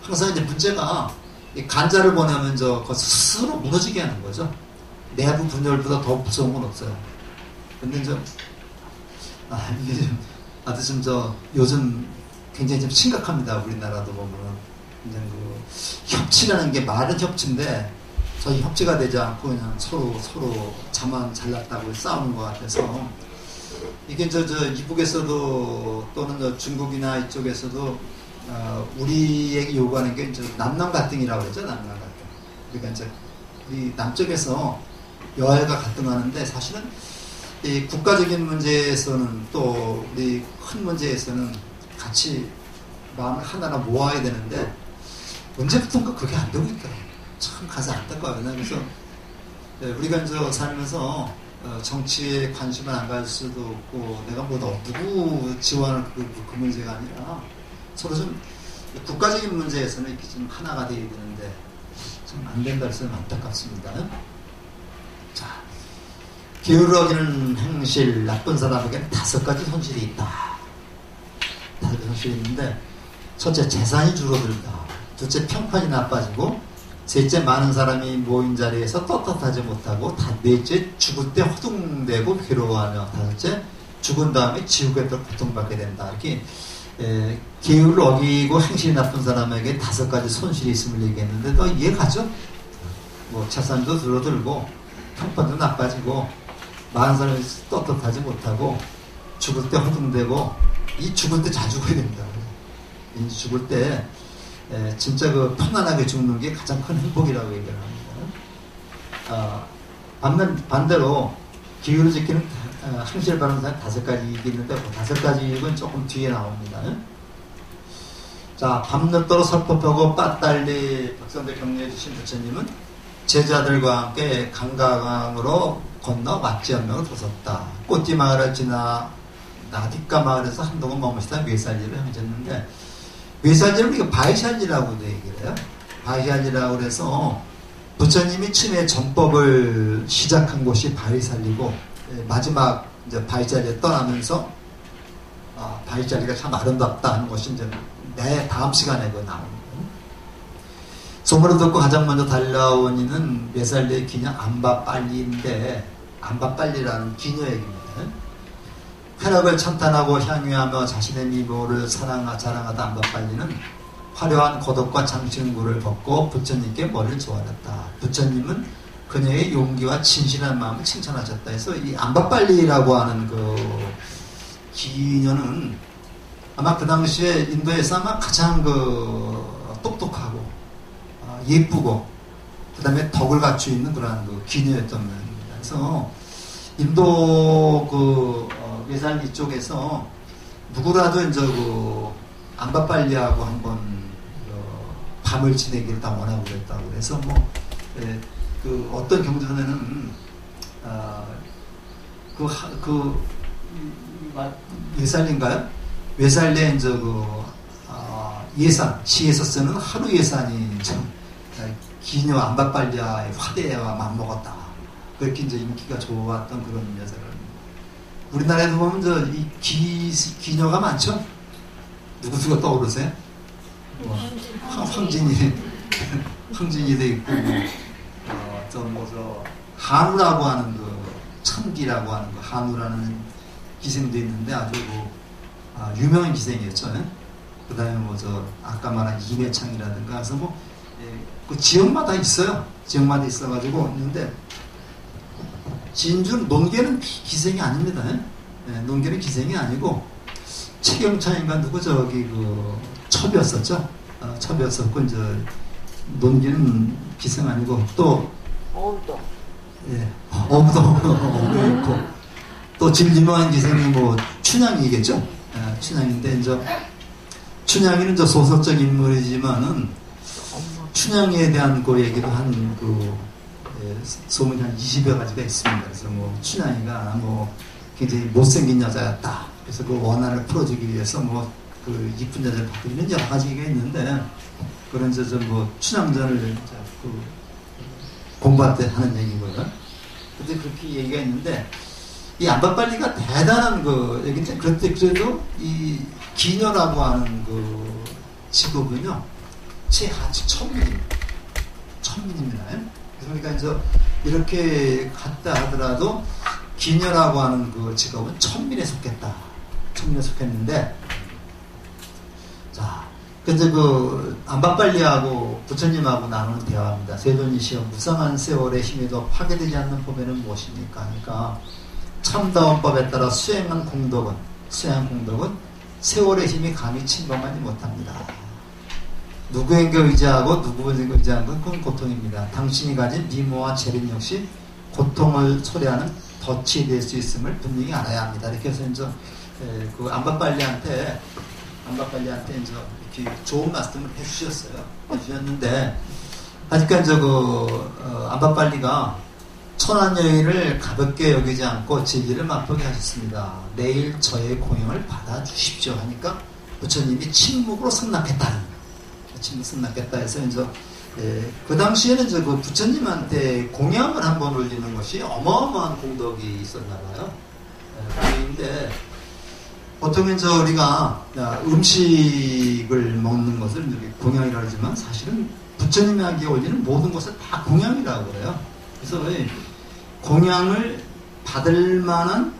A: 항상 이제 문제가 이 간자를 보내면 스스로 무너지게 하는 거죠. 내부 분열보다 더 무서운 건 없어요. 근데 이게 좀, 아주 요즘 굉장히 좀 심각합니다. 우리나라도 보면은. 그냥 협치라는 게 말은 협치인데, 저희 협치가 되지 않고 그냥 서로 자만 잘났다고 싸우는 것 같아서, 이게 이북에서도 또는 중국이나 이쪽에서도, 우리에게 요구하는 게 남남 갈등이라고 그러죠. 남남 갈등. 그러니까 우리 남쪽에서 여야가 갈등하는데, 사실은 이 국가적인 문제에서는 또 우리 큰 문제에서는 같이 마음을 하나로 모아야 되는데, 언제부턴가 그게 안 되고 있더라고요. 참 가서 안타까워요. 그래서 우리가 살면서 정치에 관심을 안 갈 수도 없고, 내가 누구 지원할 그 문제가 아니라 서로 좀 국가적인 문제에서는 이렇게 좀 하나가 되어야 되는데 좀 안 된다 해서 안타깝습니다. 자, 게으르기는 행실, 나쁜 사람에게는 5가지 손실이 있다. 5가지 손실이 있는데, 첫째, 재산이 줄어들다. 둘째, 평판이 나빠지고, 셋째, 많은 사람이 모인 자리에서 떳떳하지 못하고, 넷째, 죽을 때 허둥대고 괴로워하며, 다섯째, 죽은 다음에 지옥에서 고통받게 된다. 이렇게 계율을 어기고 행실이 나쁜 사람에게 5가지 손실이 있음을 얘기했는데, 너 이해가죠? 재산도 줄어들고, 평판도 나빠지고, 많은 사람이 떳떳하지 못하고, 죽을 때 허둥대고, 이 죽을 때 자주 죽어야 됩니다. 죽을 때 진짜 편안하게 죽는 게 가장 큰 행복이라고 얘기를 합니다. 반대로 기후를 지키는 행실 바른 사람 5가지 이익이 있는데, 그 5가지 이익은 조금 뒤에 나옵니다. 자, 밤늦도록 설법하고 빠달리 백성들 격려해 주신 부처님은 제자들과 함께 강가강으로 건너 왓지 한 명을 벗었다. 꽃띠 마을을 지나 나디카 마을에서 한동안 머무시다 뇌살리를 하셨는데, 뇌살리를 우리가 바이샬리라고도 얘기를 해요. 바이샬리라고 그래서 부처님이 처음에 전법을 시작한 곳이 바이샬리고, 마지막 이제 바이샬리에 떠나면서 바이샬리가 참 아름답다 하는 것이 이제 내 다음 시간에 나옵니다. 소문을 듣고 가장 먼저 달려온 이는 뇌살리의 기녀 안바빨리인데, 안바빨리라는 기녀 얘기입니다. 쾌락을 찬탄하고 향유하며 자신의 미모를 자랑하다 안바빨리는 화려한 겉옷과 장신구를 벗고 부처님께 머리를 조아렸다. 부처님은 그녀의 용기와 진실한 마음을 칭찬하셨다 해서, 이 안바빨리라고 하는 기녀는 아마 그 당시에 인도에서 아마 가장 똑똑하고 예쁘고 그 다음에 덕을 갖추고 있는 그런 기녀였던 겁니다. 그래서 인도 뇌살리 쪽에서 누구라도 이제 안바빨리하고 한번 밤을 지내기를 다 원하고 그랬다고. 그래서 어떤 경전에는 뇌살리인가요? 뇌살리에 이제 예산, 시에서 쓰는 하루 예산이 참 기녀 안바빨리아의 화대와 맞먹었다. 그렇게 이제 인기가 좋았던 그런 여자를. 우리나라에도 보면 이 기녀가 많죠? 누구누가 떠오르세요? 황진이도 있고, 한우라고 하는 천기라고 하는 한우라는 기생도 있는데 아주 유명한 기생이었죠. 그 다음에 아까 말한 이매창이라든가 해서 그 지역마다 있어요. 지역마다 있어가지고 있는데, 진주 논계는 기생이 아닙니다. 논계는 기생이 아니고, 최경찬인가 누구 첩이었었죠. 첩이었었고, 이제 논계는 기생 아니고, 또 어우도. 어우도 있고, 또 제일 유명한 기생이 춘향이겠죠. 춘향인데, 이제 춘향이는 소설적 인물이지만은 춘향이에 대한 얘기도 한 소문이 한 20여 가지가 있습니다. 그래서 춘향이가 굉장히 못생긴 여자였다. 그래서 그 원한을 풀어주기 위해서 이쁜 여자를 바꾸는 여러 가지가 있는데, 그런 춘향전을 공부할 때 하는 얘기고요. 근데 그렇게 얘기가 있는데, 이 안바빨리가 대단한 얘기인데, 그래도 이 기녀라고 하는 직업은요, 최하층 천민입니다. 천민입니다. 그러니까 이제 이렇게 갔다 하더라도 기녀라고 하는 그 직업은 천민에 속했다. 천민에 속했는데, 자, 근데 그 안바빨리하고 부처님하고 나누는 대화입니다. 세존이시여 무상한 세월의 힘에도 파괴되지 않는 법에는 무엇입니까? 그러니까 참다운 법에 따라 수행한 공덕은 세월의 힘이 감히 침범하지 못합니다. 누구에게 의지하고 누구에게 의지하는 건 그건 고통입니다. 당신이 가진 미모와 재능 역시 고통을 초래하는 덫이 될 수 있음을 분명히 알아야 합니다. 이렇게 해서 이제 그 안바빨리한테 이제 이렇게 좋은 말씀을 해주셨는데, 아직까지 안바빨리가 천한 여인을 가볍게 여기지 않고 진리를 맛보게 하셨습니다. 내일 저의 공양을 받아주십시오 하니까 부처님이 침묵으로 승낙했다 해서 이제 그 당시에는 그 부처님한테 공양을 한번 올리는 것이 어마어마한 공덕이 있었나 봐요. 그런데 보통 이제 우리가 음식을 먹는 것을 공양이라고 하지만 사실은 부처님에게 올리는 모든 것을 다 공양이라고 그래요. 그래서 공양을 받을 만한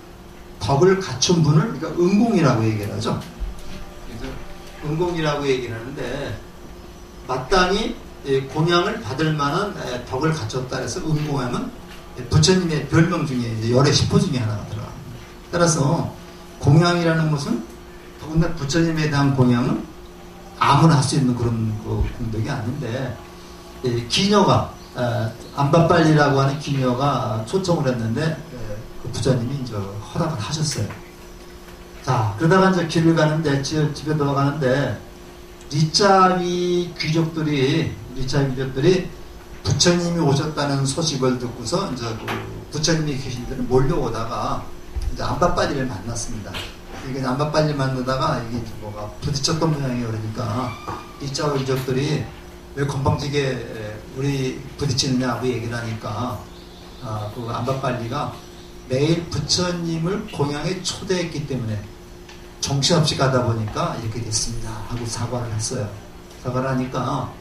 A: 덕을 갖춘 분을 우리가 은공이라고 얘기를 하죠. 그래서 은공이라고 얘기를 하는데, 마땅히 공양을 받을 만한 덕을 갖췄다 해서 은공하면 부처님의 별명 중에 열의 10호 중에 하나가 들어갑니다. 따라서 공양이라는 것은 더군다나 부처님에 대한 공양은 아무나 할 수 있는 그런 그 공덕이 아닌데, 기녀가 안바빨리라고 하는 기녀가 초청을 했는데 그 부처님이 이제 허락을 하셨어요. 자, 그러다가 이제 길을 가는데, 집에 돌아가는데 리짜위 귀족들이 부처님이 오셨다는 소식을 듣고서 이제 그 부처님이 계신 데는 몰려오다가 이제 안바빨리를 만났습니다. 이게 안바빨리를 만나다가 이게 뭐가 부딪혔던 모양이에요. 그러니까 리짜위 귀족들이 왜 건방지게 우리 부딪히느냐고 얘기를 하니까 그 안바빨리가 매일 부처님을 공양에 초대했기 때문에 정신없이 가다 보니까 이렇게 됐습니다 하고 사과를 했어요. 사과를 하니까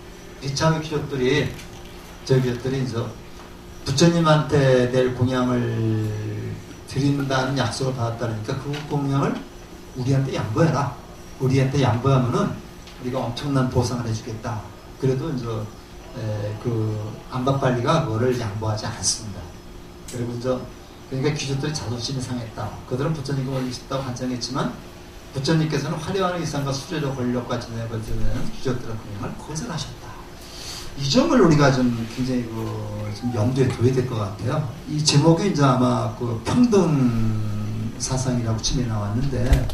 A: 리차위 귀족들이 이제 부처님한테 낼 공양을 드린다는 약속을 받았다니까 그 공양을 우리한테 양보해라. 우리한테 양보하면은 우리가 엄청난 보상을 해주겠다. 그래도 이제 그 안바빨리가 그거를 양보하지 않습니다. 그리고 이제 그러니까 귀족들이 자존심이 상했다. 그들은 부처님과 올리셨다고 간청했지만 부처님께서는 화려한 의상과 수제적 권력과 진행을 드는 귀족들의 공양을 거절하셨다. 이 점을 우리가 좀 굉장히 좀 염두에 둬야 될 것 같아요. 이 제목이 이제 아마 그 평등 사상이라고 치면 나왔는데,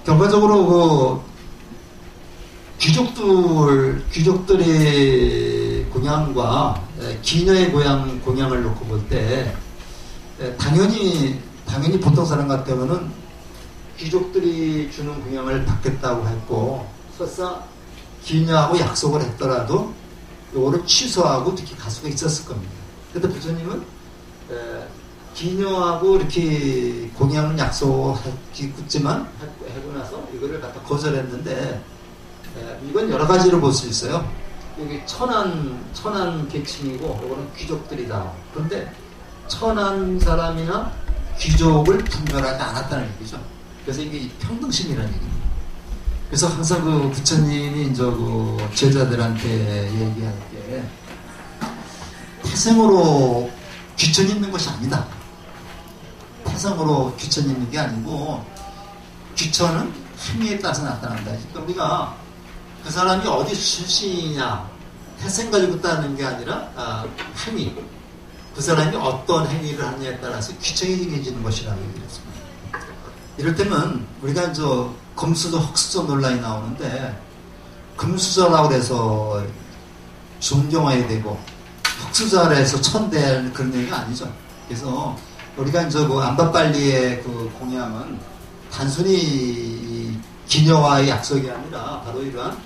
A: 결과적으로 귀족들의 공양과 기녀의 공양을 놓고 볼 때, 당연히 보통 사람 같으면은 귀족들이 주는 공양을 받겠다고 했고, 설사 기녀하고 약속을 했더라도 요거를 취소하고 이렇게 갈 수가 있었을 겁니다. 그런데 부처님은 기녀하고 이렇게 공양 약속했지만 하고 나서 이거를 갖다 거절했는데, 이건 여러 가지로 볼 수 있어요. 여기 천한 계층이고 이거는 귀족들이다. 그런데 천한 사람이나 귀족을 분별하지 않았다는 얘기죠. 그래서 이게 평등심이라는 얘기입니다. 그래서 항상 그 부처님이 이제 그 제자들한테 얘기할 때 태생으로 귀천이 있는 것이 아니다. 태생으로 귀천이 있는 게 아니고 귀천은 행위에 따라서 나타난다. 그러니까 우리가 그 사람이 어디 출신이냐 태생 가지고 따르는 게 아니라 행위. 그 사람이 어떤 행위를 하느냐에 따라서 귀천이 정해지는 것이라고 얘기를 했습니다. 이럴 때면 우리가 이제 금수저, 흑수저 논란이 나오는데, 금수저라고 해서 존경해야 되고 흑수저라 해서 천대할 그런 얘기가 아니죠. 그래서 우리가 이제 그 안바빨리의 그 공양은 단순히 기녀와의 약속이 아니라 바로 이러한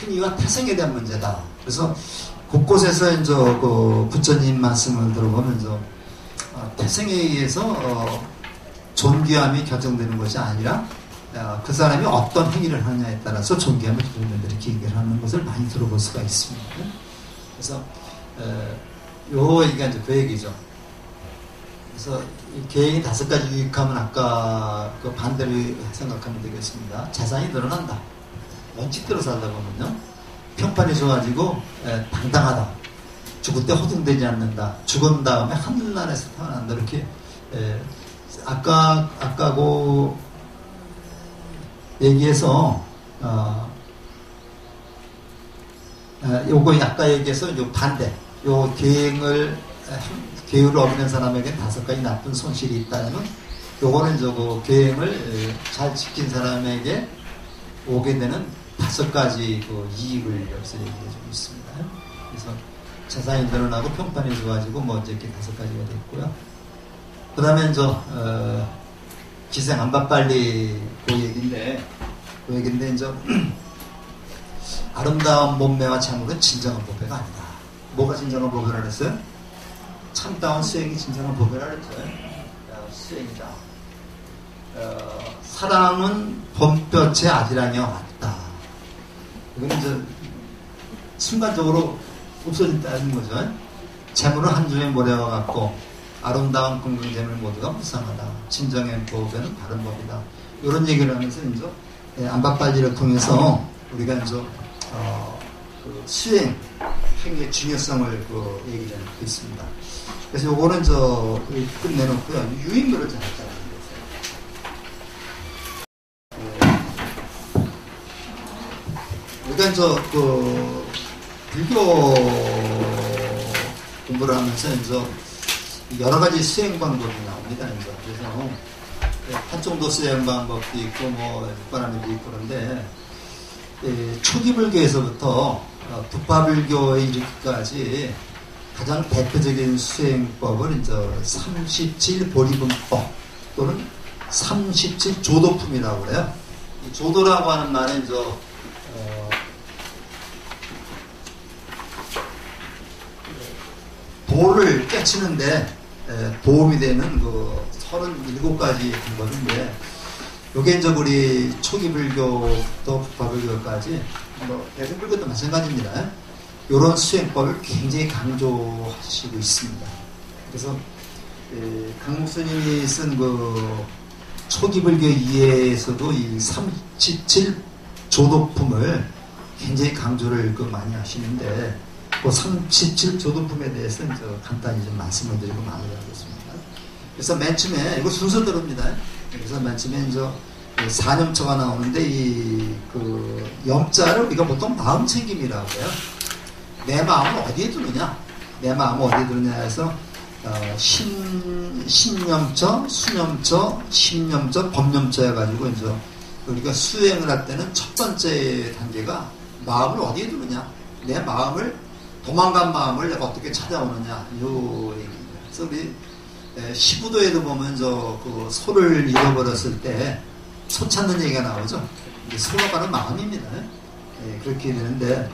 A: 행위와 태생에 대한 문제다. 그래서 곳곳에서 이제 그 부처님 말씀을 들어보면서 태생에 의해서 존귀함이 결정되는 것이 아니라 그 사람이 어떤 행위를 하느냐에 따라서 존귀함이 결정된다 이렇게 얘기를 하는 것을 많이 들어볼 수가 있습니다. 그래서 이게 이제 그 얘기죠. 그래서 이 계획이 5가지 유익하면 아까 그 반대로 생각하면 되겠습니다. 재산이 늘어난다. 원칙대로 살다 보면요. 평판이 좋아지고 당당하다. 죽을 때 허둥대지 않는다. 죽은 다음에 하늘나라에서 태어난다. 이렇게 아까고 얘기해서 요거 아까 얘기해서 요 반대. 요 계획을 어기는 사람에게 5가지 나쁜 손실이 있다면 요거는 저거 계획을 잘 지킨 사람에게 오게 되는 5가지 그 이익을 여기서 얘기해 주고 있습니다. 그래서 재산이 늘어나고 평판이 좋아지고 뭐 이렇게 5가지가 됐고요. 그 다음에 기생 안바빨리 그 얘기인데 이제 아름다운 몸매와 참으로 진정한 보배가 아니다. 뭐가 진정한 보배라 그랬어요? 참다운 수행이 진정한 보배라 그랬어요. 수행이다. 사랑은 봄볕에 아지랑이와 같다. 이거는 이제 순간적으로 없어진다는 거죠. 재물은 한 줌의 모래와 같고 아름다운 건강재물 모두가 무상하다. 진정한 보배는 다른 법이다. 이런 얘기를 하면서 이제 안바빨리를 통해서 우리가 이제 그 수행 행위의 중요성을 그 얘기를 하고 있습니다. 그래서 요거는 끝내놓고요. 유인물을 좀 하자는 거죠. 우리가 그 불교 공부를 하면서 여러 가지 수행 방법이 나옵니다. 그래서 한정도 수행 방법도 있고 육바람도 있고 그런데 초기 불교에서부터 북파불교에 이르기까지 가장 대표적인 수행법을 37보리분법 또는 37조도품이라고 그래요. 이 조도라고 하는 말은 도를 깨치는데 도움이 되는 그 37가지 방법인데 요게 우리 초기 불교부터 북파불교까지 대승불교도 마찬가지입니다. 요런 수행법을 굉장히 강조하시고 있습니다. 그래서 강목스님이 쓴 그 초기 불교 이해에서도 이 37조도품을 굉장히 강조를 많이 하시는데 그 37조도품에 대해서 간단히 좀 말씀을 드리고 마무리하겠습니다. 그래서 맨 처음에 이거 순서대로입니다. 그래서 맨 처음에 사념처가 나오는데 그 염자를 우리가 보통 마음 챙김이라고 해요. 내 마음을 어디에 두느냐? 내 마음을 어디에 두느냐 해서 신념처, 수념처, 심념처, 법념처 해가지고 우리가 수행을 할 때는 첫 번째 단계가 마음을 어디에 두느냐? 내 마음을 도망간 마음을 내가 어떻게 찾아오느냐? 요 얘기입니다. 그래서 우리 시부도에도 보면 그 소를 잃어버렸을 때 소 찾는 얘기가 나오죠. 소가 바로 마음입니다. 그렇게 되는데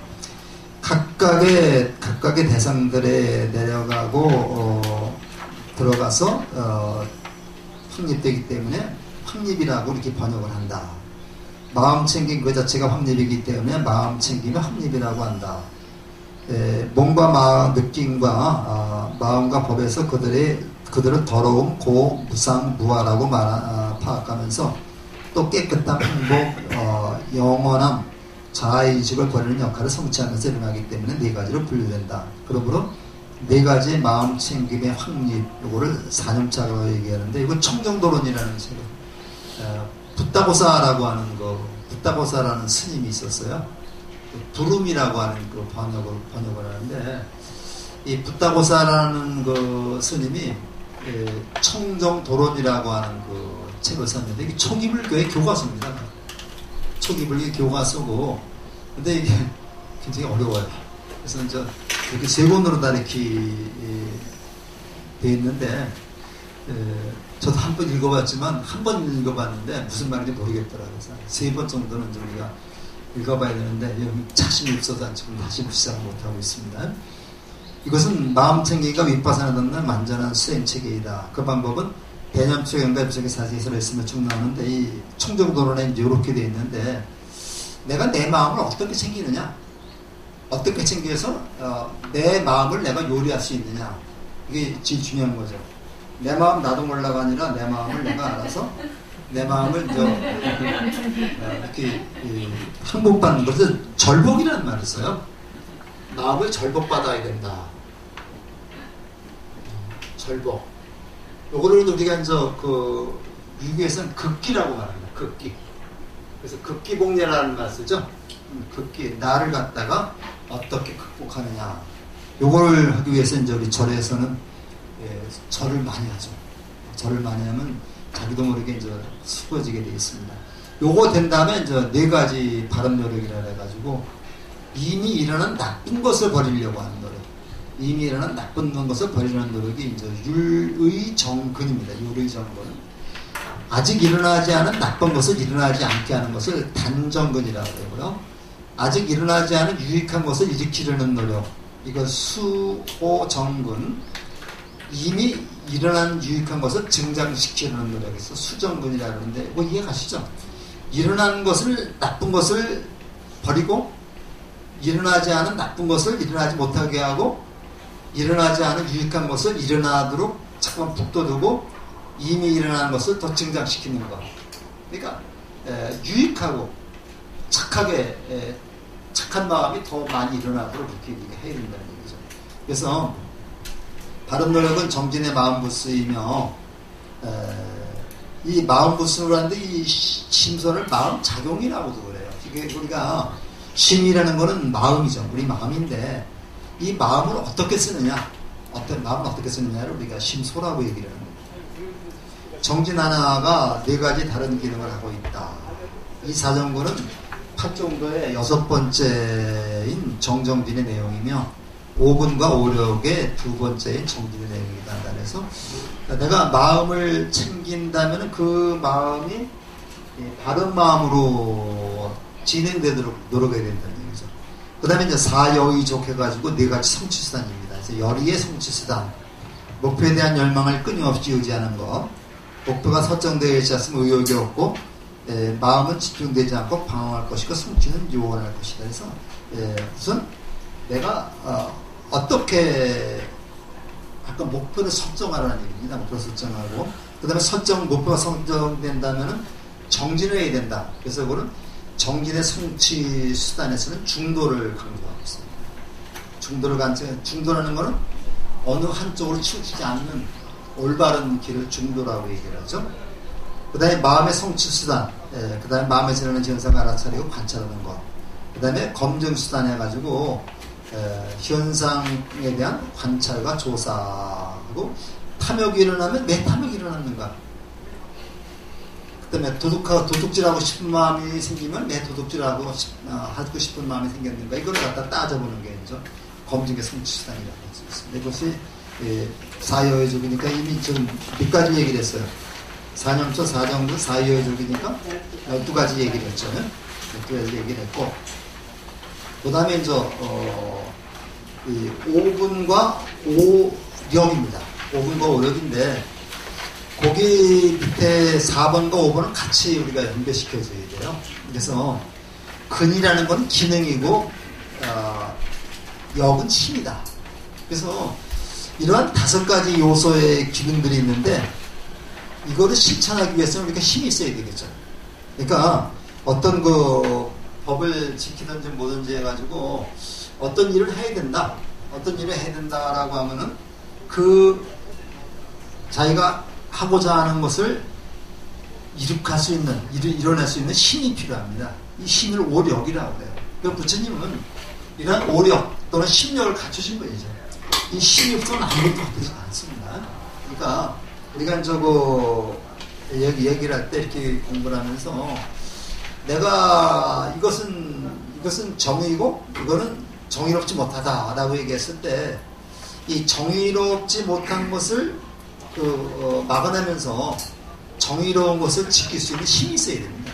A: 각각의 대상들에 내려가고 들어가서 확립되기 때문에 확립이라고 이렇게 번역을 한다. 마음 챙김 그 자체가 확립이기 때문에 마음 챙김을 확립이라고 한다. 몸과 느낌과 마음과 법에서 그들을 더러움, 고, 무상, 무아라고 파악하면서 또 깨끗함, 행복, 영원함, 자아의식을 버리는 역할을 성취하면서 일어나기 때문에 4가지로 분류된다. 그러므로 4가지 마음 챙김의 확립, 요거를 사념차라고 얘기하는데, 이건 청정도론이라는 책을, 붓다고사라고 하는 붓다고사라는 스님이 있었어요. 부름이라고 하는 번역을 하는데, 이 붓다고사라는 그 스님이 청정도론이라고 하는 책을 썼는데, 이게 초기불교의 교과서입니다. 초기불교 교과서고, 근데 이게 굉장히 어려워요. 그래서 이렇게 3권으로 다 이렇게 돼 있는데, 저도 한 번 읽어봤지만, 한 번 읽어봤는데, 무슨 말인지 모르겠더라고요. 그래서 3번 정도는 우리가 읽어봐야 되는데, 자신이 없어서 지금 다시 시작을 못하고 있습니다. 이것은 마음 챙기기가 윗바사나 듣는 완전한 수행체계이다. 그 방법은 대념초 연가입속에 사지에서 말씀을 쭉 나오는데, 이 청정도론에 이렇게 되어 있는데, 내가 내 마음을 어떻게 챙기느냐? 어떻게 챙겨서 내 마음을 내가 요리할 수 있느냐. 이게 제일 중요한 거죠. 내 마음 나도 몰라가 아니라 내 마음을 내가 알아서 내 마음을 이렇게 항복받는 것을 절복이라는 말을 써요. 마음을 절복받아야 된다. 절복. 요거를 우리가 이제 유교에서는 극기라고 말합니다. 극기. 그래서 극기공예라는 말 쓰죠. 극기. 나를 갖다가 어떻게 극복하느냐. 요걸 하기 위해서 이제 우리 절에서는 절을 많이 하죠. 절을 많이 하면 자기도 모르게 이제 수고지게 되어 있습니다. 요거 된 다음에 이제 4가지 바른 노력이라 해가지고 이미 일어난 나쁜 것을 버리려고 하는 노력. 이미 일어난 나쁜 것을 버리려는 노력이 이제 율의정근입니다. 율의정근. 아직 일어나지 않은 나쁜 것을 일어나지 않게 하는 것을 단정근이라고 하고요. 아직 일어나지 않은 유익한 것을 일으키려는 노력. 이거 수호정근. 이미 일어난 유익한 것을 증장시키려는 노력이 있어 수정근이라고 하는데 이거 이해가시죠? 일어난 것을 나쁜 것을 버리고 일어나지 않은 나쁜 것을 일어나지 못하게 하고 일어나지 않은 유익한 것을 일어나도록 잠깐 북돋우고 이미 일어난 것을 더 증장시키는 것. 그러니까 유익하고 착하게 착한 마음이 더 많이 일어나도록 이렇게 해야 된다는 얘기죠. 그래서 바른 노력은 정진의 마음부스이며 이 마음부스라는데 이 심선을 마음작용이라고도 그래요. 이게 우리가 심이라는 거는 마음이죠. 우리 마음인데 이 마음을 어떻게 쓰느냐, 마음을 어떻게 쓰느냐를 우리가 심소라고 얘기를 합니다. 정진 하나가 4가지 다른 기능을 하고 있다. 이 사정구는 팔종도의 6번째인 정정진의 내용이며 5분과 오력의 2번째인 정진의 내용이다. 그래서 내가 마음을 챙긴다면 그 마음이 바른 마음으로 진행되도록 노력해야 된다는 얘기죠. 그 다음에 이제 사여의족 해가지고 4가지 성취수단입니다. 그래서 열의의 성취수단. 목표에 대한 열망을 끊임없이 유지하는 것. 목표가 설정되어 있지 않으면 의욕이 없고, 마음은 집중되지 않고 방황할 것이고, 성취는 요원할 것이다. 그래서, 우선 내가, 어떻게, 아까 목표를 설정하라는 얘기입니다. 목표를 설정하고, 그 다음에 목표가 설정된다면은 정진을 해야 된다. 그래서 그거는 정진의 성취 수단에서는 중도를 강조하고 있습니다. 중도라는 거는 어느 한쪽으로 치우치지 않는 올바른 길을 중도라고 얘기를 하죠. 그 다음에 마음의 성취 수단, 그 다음에 마음에서 일어나는 현상을 알아차리고 관찰하는 것. 그 다음에 검증 수단 해가지고, 현상에 대한 관찰과 조사하고, 탐욕이 일어나면 왜 탐욕이 일어났는가? 그 다음에 도둑질하고 싶은 마음이 생기면 왜 도둑질하고 하고 싶은 마음이 생겼는가? 이걸 갖다 따져보는 게 이제 검증의 성취 수단이라고 할 수 있습니다. 이것이 사여의족이니까 이미 지금 몇 가지 얘기를 했어요. 4년초 4정도 사여의족이니까 12가지 얘기를 했죠. 12가지 얘기를 했고, 그 다음에 이제 5분과 5력입니다. 5분과 5력인데 거기 밑에 4번과 5번은 같이 우리가 연결시켜줘야 돼요. 그래서 근이라는 건 기능이고 역은 힘이다. 그래서 이러한 5가지 요소의 기능들이 있는데 이거를 실천하기 위해서는 우리가 힘이 있어야 되겠죠. 그러니까 어떤 그 법을 지키든지 뭐든지 해가지고 어떤 일을 해야 된다. 어떤 일을 해야 된다라고 하면은 그 자기가 하고자 하는 것을 이뤄낼 수 있는 힘이 필요합니다. 이 힘을 오력이라고 해요. 그러니까 부처님은 이러한 오력 또는 심력을 갖추신 분이죠. 이 힘이 없으면 아무것도 되지 않습니다. 그러니까 우리가 얘기를 할 때 이렇게 공부를 하면서 내가 이것은 정의고 이거는 정의롭지 못하다라고 얘기했을 때 이 정의롭지 못한 것을 막아내면서 정의로운 것을 지킬 수 있는 힘이 있어야 됩니다.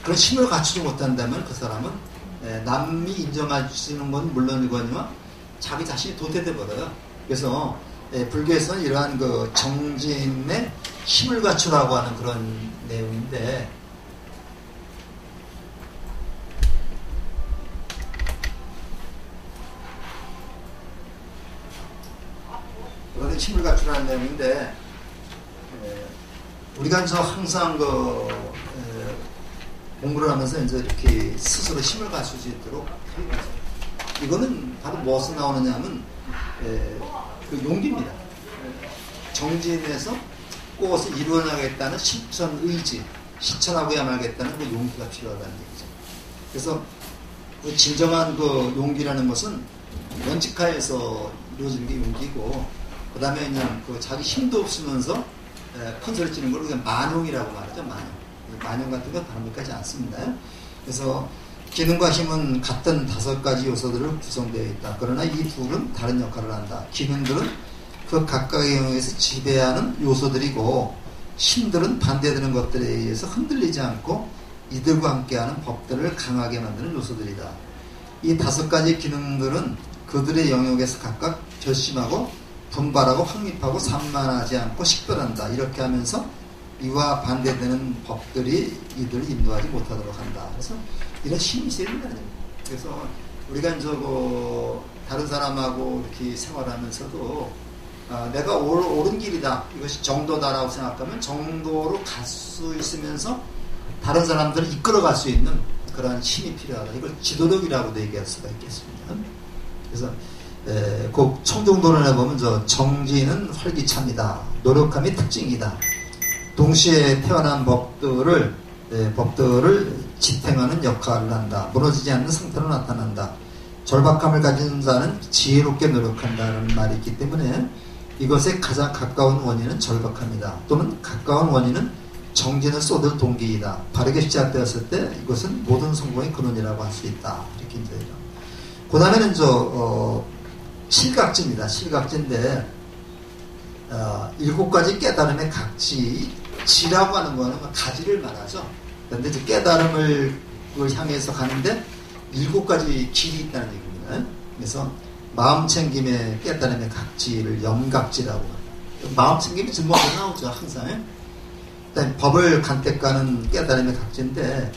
A: 그런 힘을 갖추지 못한다면 그 사람은 남이 인정해주는 건 물론이거니와 자기 자신이 도태돼 버려요. 그래서 불교에서는 이러한 그 정진의 힘을 갖추라고 하는 그런 내용인데 가출하는 내용인데, 우리가 저 항상 공부를 하면서 이제 이렇게 스스로 힘을 갖출 수 있도록 이거는 바로 무엇에 나오느냐 하면 그 용기입니다. 정진에서 꽃을 이루어나가겠다는 실천 의지, 실천하고야 말겠다는 그 용기가 필요하다는 얘기죠. 그래서 그 진정한 그 용기라는 것은 원칙하에서 이루어지는 게 용기고, 그 다음에 그냥 그 자기 힘도 없으면서 컨설을 찌는 걸 그냥 만용이라고 말하죠. 만용 같은 건 바람직하지 않습니다. 그래서 기능과 힘은 같은 5가지 요소들을 구성되어 있다. 그러나 이 둘은 다른 역할을 한다. 기능들은 그 각각의 영역에서 지배하는 요소들이고, 힘들은 반대되는 것들에 의해서 흔들리지 않고 이들과 함께하는 법들을 강하게 만드는 요소들이다. 이 5가지 기능들은 그들의 영역에서 각각 결심하고 분발하고 확립하고 산만하지 않고 식별한다. 이렇게 하면서 이와 반대되는 법들이 이들을 인도하지 못하도록 한다. 그래서 이런 힘이 있어야 된다는 얘기입니다. 그래서 우리가 이제 다른 사람하고 이렇게 생활하면서도 내가 옳은 길이다, 이것이 정도다라고 생각하면 정도로 갈 수 있으면서 다른 사람들을 이끌어갈 수 있는 그러한 힘이 필요하다. 이걸 지도력이라고도 얘기할 수가 있겠습니다. 그래서 그 청정도론에 보면 정지는 활기참이다, 노력함이 특징이다, 동시에 태어난 법들을 지탱하는 역할을 한다, 무너지지 않는 상태로 나타난다, 절박함을 가진 자는 지혜롭게 노력한다는 말이 있기 때문에 이것에 가장 가까운 원인은 절박함이다, 또는 가까운 원인은 정진을 쏟을 동기이다. 바르게 시작되었을 때 이것은 모든 성공의 근원이라고 할 수 있다. 이렇게 이제 그 다음에는 실각지입니다. 실각지인데 7가지 깨달음의 각지, 지라고 하는 거는 가지를 말하죠. 그런데 이제 깨달음을 향해서 가는데 7가지 길이 있다는 얘기입니다. 그래서 마음 챙김의 깨달음의 각지를 염각지라고 합니다. 마음 챙김이 지금 먼저 나오죠, 항상. 일단 법을 간택가는 깨달음의 각지인데,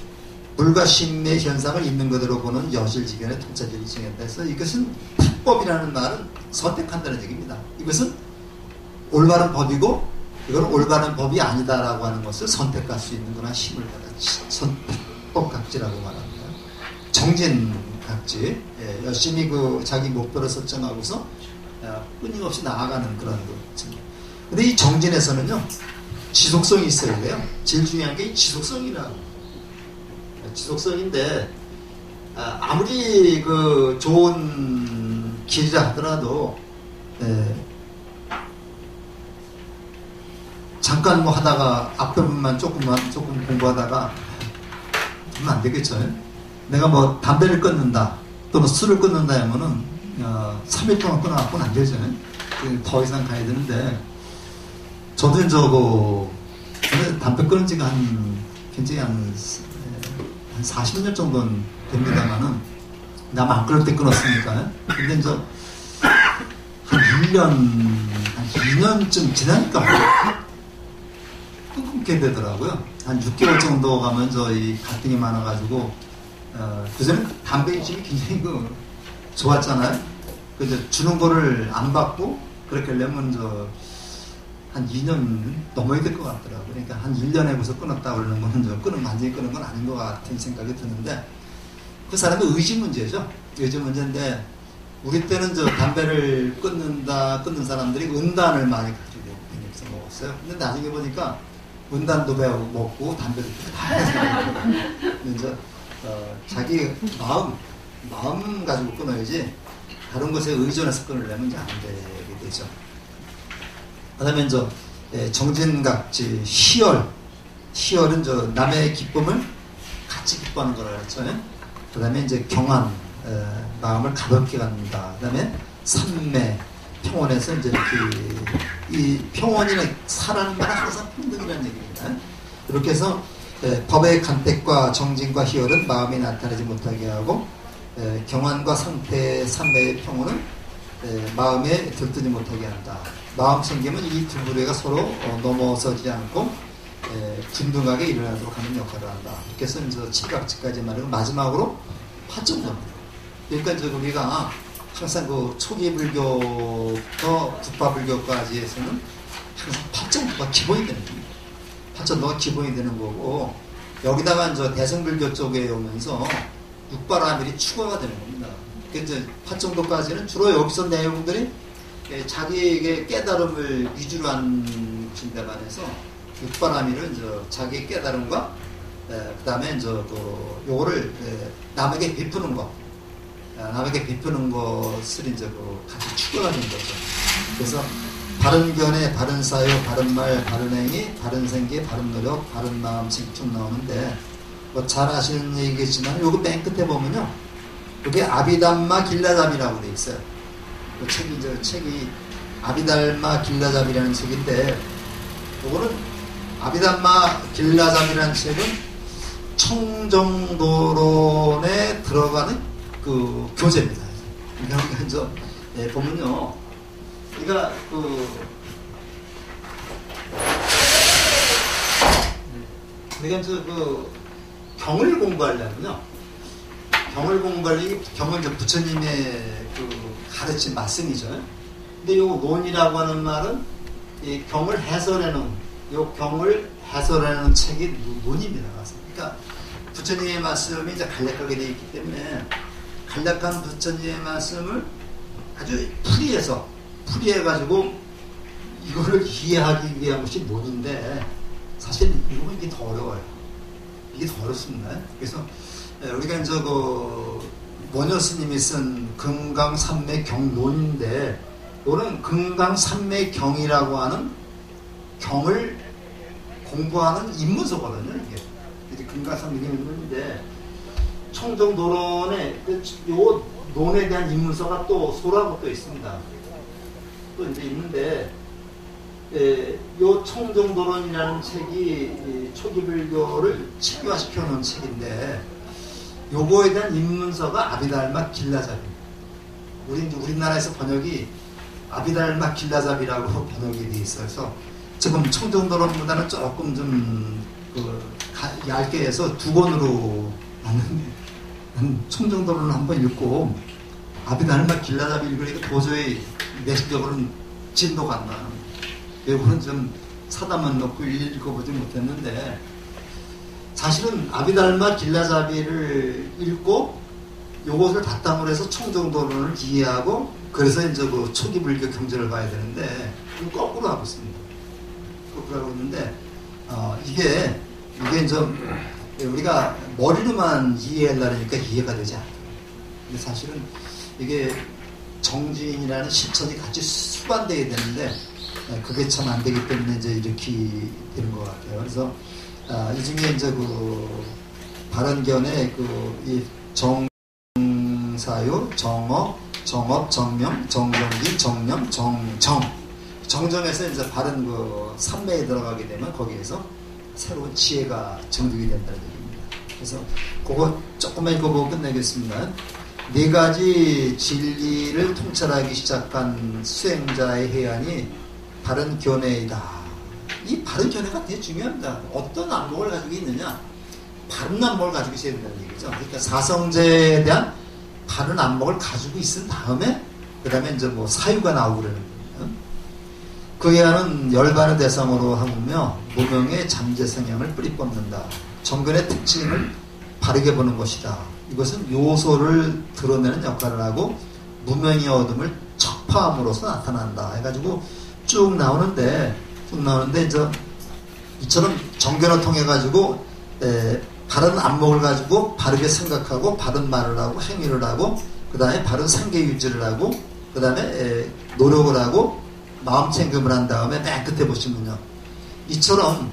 A: 물과 심의 현상을 있는 그대로 보는 여실지견의 통찰력이 정했다. 그래서 이것은 택법이라는 말은 선택한다는 얘기입니다. 이것은 올바른 법이고 이건 올바른 법이 아니다라고 하는 것을 선택할 수 있는 그런 힘을 받아 선택법 각지라고 말합니다. 정진 각지, 열심히 자기 목표를 설정하고서 끊임없이 나아가는 그런 거죠. 근데 이 정진에서는요, 지속성이 있어야 돼요. 제일 중요한 게 지속성이라고. 지속성인데, 아무리 좋은 길이라 하더라도, 잠깐 하다가 앞 부분만 조금 공부하다가 하면 안 되겠죠. 내가 담배를 끊는다, 또는 술을 끊는다 하면은 3일 동안 끊어갖고는 안 되죠. 더 이상 가야 되는데, 저는 저는 담배 끊은 지가 굉장히 한 40년 정도는 됩니다만은, 남 안 끊을 때 끊었으니까. 근데 한 2년쯤 지나니까 끊게 되더라고요. 한 6개월 정도 가면 이 갈등이 많아가지고, 그전에 담배 입심이 굉장히 좋았잖아요. 주는 거를 안 받고, 그렇게 하려면 한 2년 넘어야 될 것 같더라고요. 그러니까 한 1년에 벌써 끊었다 그러는 거는 완전히 끊은 건 아닌 것 같은 생각이 드는데, 그 사람의 의지 문제죠. 의지 문제인데, 우리 때는 담배를 끊는 사람들이 은단을 많이 가지고 다니면서 먹었어요. 근데 나중에 보니까 은단도 먹고 담배도 다 해서 자기 마음 가지고 끊어야지, 다른 것에 의존해서 끊으려면 이제 안 되게 되죠. 그 다음에 정진각지, 희열은 남의 기쁨을 같이 기뻐하는 거라 그랬죠. 그 다음에 경안, 마음을 가볍게 갖는다. 그 다음에 산매, 평온에서 이렇게, 이 평온이나 사라는 말은 항상 평등이라는 얘기입니다. 이렇게 해서 법의 간택과 정진과 희열은 마음이 나타나지 못하게 하고, 경안과 상태, 산매의 평온은 마음에 들뜨지 못하게 한다. 마음 챙김은 이 두 부류가 서로 넘어서지 않고 균등하게 일어나도록 하는 역할을 한다. 이렇게 해서 칠각지까지 말하고, 마지막으로 화점입니다. 그러니까 우리가 항상 그 초기 불교부터 북파불교까지 해서는 항상 팔전도가 기본이 되는 겁니다. 팔전도가 기본이 되는 거고, 여기다가 이제 대승불교 쪽에 오면서 육바라밀이 추가가 되는 겁니다. 이제 팔정도까지는 주로 여기서 내용들이 자기에게 깨달음을 위주로 한 것인데 반해서 육바라밀은 이제 자기의 깨달음과 그 다음에 이제 요거를 남에게 베푸는 것, 남에게 베푸는 것을 이제 같이 추가하는 거죠. 그래서 바른 견해, 바른 사유, 바른 말, 바른 행위, 바른 생기, 바른 노력, 바른 마음씩 쭉 나오는데, 뭐 잘 아시는 얘기겠지만 요거 맨 끝에 보면요, 여기 아비담마 길라잡이라고 돼 있어요. 그 책이 아비달마 길라잡이라는 책인데, 요거는 아비담마 길라잡이라는 책은 청정도론에 들어가는 그 교재입니다. 그러니까 이제 보면요, 우리가 우리가 이제 경을 공부하려면요, 경은 이제 부처님의 가르친 말씀이죠. 근데 요 논이라고 하는 말은 이 경을 해설해놓은, 요 경을 해설해놓은 책이 논입니다. 그러니까 부처님의 말씀이 이제 간략하게 되어 있기 때문에 간략한 부처님의 말씀을 아주 풀이해가지고 이거를 이해하기 위한 것이 논인데, 사실 이게 더 어려워요. 이게 더 어렵습니다. 그래서 우리가 이제 원효 스님이 쓴 금강산맥경론인데, 이거는 금강산맥경이라고 하는 경을 공부하는 입문서거든요. 이게 금강산맥경론인데, 청정도론에 요 논에 대한 입문서가 또 소라고 또 있습니다. 또 이제 있는데, 요 청정도론이라는 책이 초기 불교를 체계화시켜 놓은 책인데, 요거에 대한 입문서가 아비달마 길라잡이. 우리나라에서 번역이 아비달마 길라잡이라고 번역이 돼 있어서, 지금 청정도론보다는 조금 좀 얇게 해서 두 권으로 나는데, 청정도론을 한번 읽고 아비달마 길라잡이 읽으니까 도저히 내식적으로는 진도가 안 나요. 요거는 좀 사다만 넣고 읽어보지 못했는데, 사실은 아비달마 길라잡이를 읽고 요것을 바탕으로 해서 청정도론을 이해하고, 그래서 이제 초기 불교 경전을 봐야 되는데, 거꾸로 하고 있습니다. 거꾸로 하고 있는데, 이게 이제 우리가 머리로만 이해하려니까 이해가 되지 않아요. 근데 사실은 이게 정진이라는 실천이 같이 수반되어야 되는데, 그게 참 안 되기 때문에 이제 이렇게 되는 것 같아요. 그래서 이 중에 이제 발언견의 이 정사유, 정업, 정명, 정정기, 정념, 정정에서 이제 바른 삼매에 들어가게 되면 거기에서 새로운 지혜가 정득이 된다는 얘기입니다. 그래서 그거 조금만 읽어보고 끝내겠습니다. 네 가지 진리를 통찰하기 시작한 수행자의 해안이 바른 견해이다. 이 바른 견해가 되게 중요합니다. 어떤 안목을 가지고 있느냐, 바른 안목을 가지고 있어야 된다는 얘기죠. 그러니까 사성제에 대한 바른 안목을 가지고 있은 다음에, 그 다음에 이제 사유가 나오고 그러는 거예요. 그 해안은 열반의 대상으로 하며 무명의 잠재 성향을 뿌리 뽑는다. 정근의 특징을 바르게 보는 것이다. 이것은 요소를 드러내는 역할을 하고 무명의 어둠을 척파함으로써 나타난다. 해가지고 쭉 나오는데 이제 이처럼 정견을 통해 가지고 바른 안목을 가지고 바르게 생각하고 바른 말을 하고 행위를 하고, 그 다음에 바른 상계 유지를 하고, 그 다음에 노력을 하고 마음 챙김을 한 다음에 맨 끝에 보시면요, 이처럼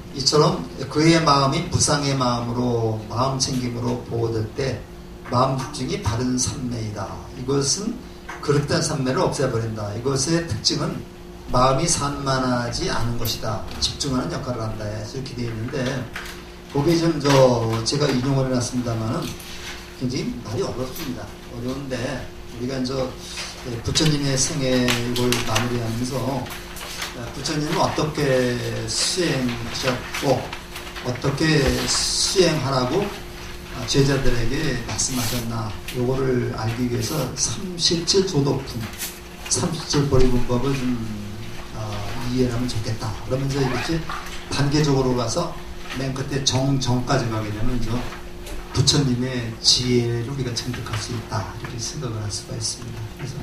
A: 그의 마음이 무상의 마음으로 마음 챙김으로 보호될 때 마음 집중이 바른 삼매이다. 이것은 그릇된 삼매를 없애버린다. 이것의 특징은 마음이 산만하지 않은 것이다. 집중하는 역할을 한다. 이렇게 되어 있는데, 거기에 좀 제가 인용을 해놨습니다만은 굉장히 말이 어렵습니다. 어려운데, 우리가 이제 부처님의 생애를 마무리하면서 부처님은 어떻게 수행하셨고, 어떻게 수행하라고 제자들에게 말씀하셨나, 요거를 알기 위해서 37 조덕품, 37 보리문법을 좀 이해하면 좋겠다. 그러면서 이렇게 단계적으로 가서 맨 끝에 정까지 가게 되면 부처님의 지혜를 우리가 첨득할 수 있다, 이렇게 생각을 할 수가 있습니다. 그래서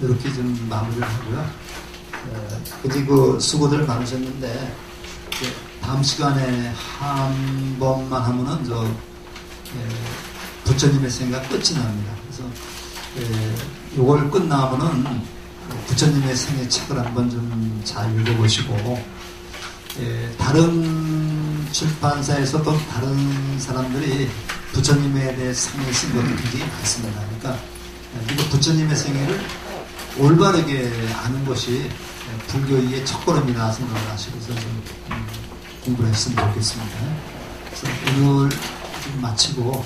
A: 이렇게 좀 마무리를 하고요. 그리고 수고들 많으셨는데 다음 시간에 한 번만 하면은 부처님의 생각 끝이 납니다. 그래서 요걸 끝나면은 부처님의 생애 책을 한번 좀 잘 읽어보시고, 다른 출판사에서도 다른 사람들이 부처님에 대해 생애 쓴 것도 굉장히 많습니다. 그러니까 이거 부처님의 생애를 올바르게 아는 것이 불교의 첫걸음이라 생각을 하시고서 좀 공부를 했으면 좋겠습니다. 그래서 오늘 좀 마치고,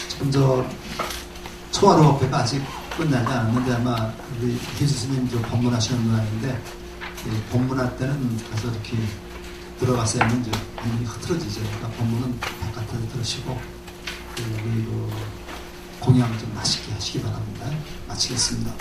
A: 지금 초하루 법회가 아직 끝나지 않았는데 아마 우리 해주스님 법문하시는 분인데, 법문할 때는 가서 이렇게 들어가서 하면 법문이 흐트러지죠. 그러니까 법문은 바깥에서 들으시고, 그리고 공양 좀 맛있게 하시기 바랍니다. 마치겠습니다.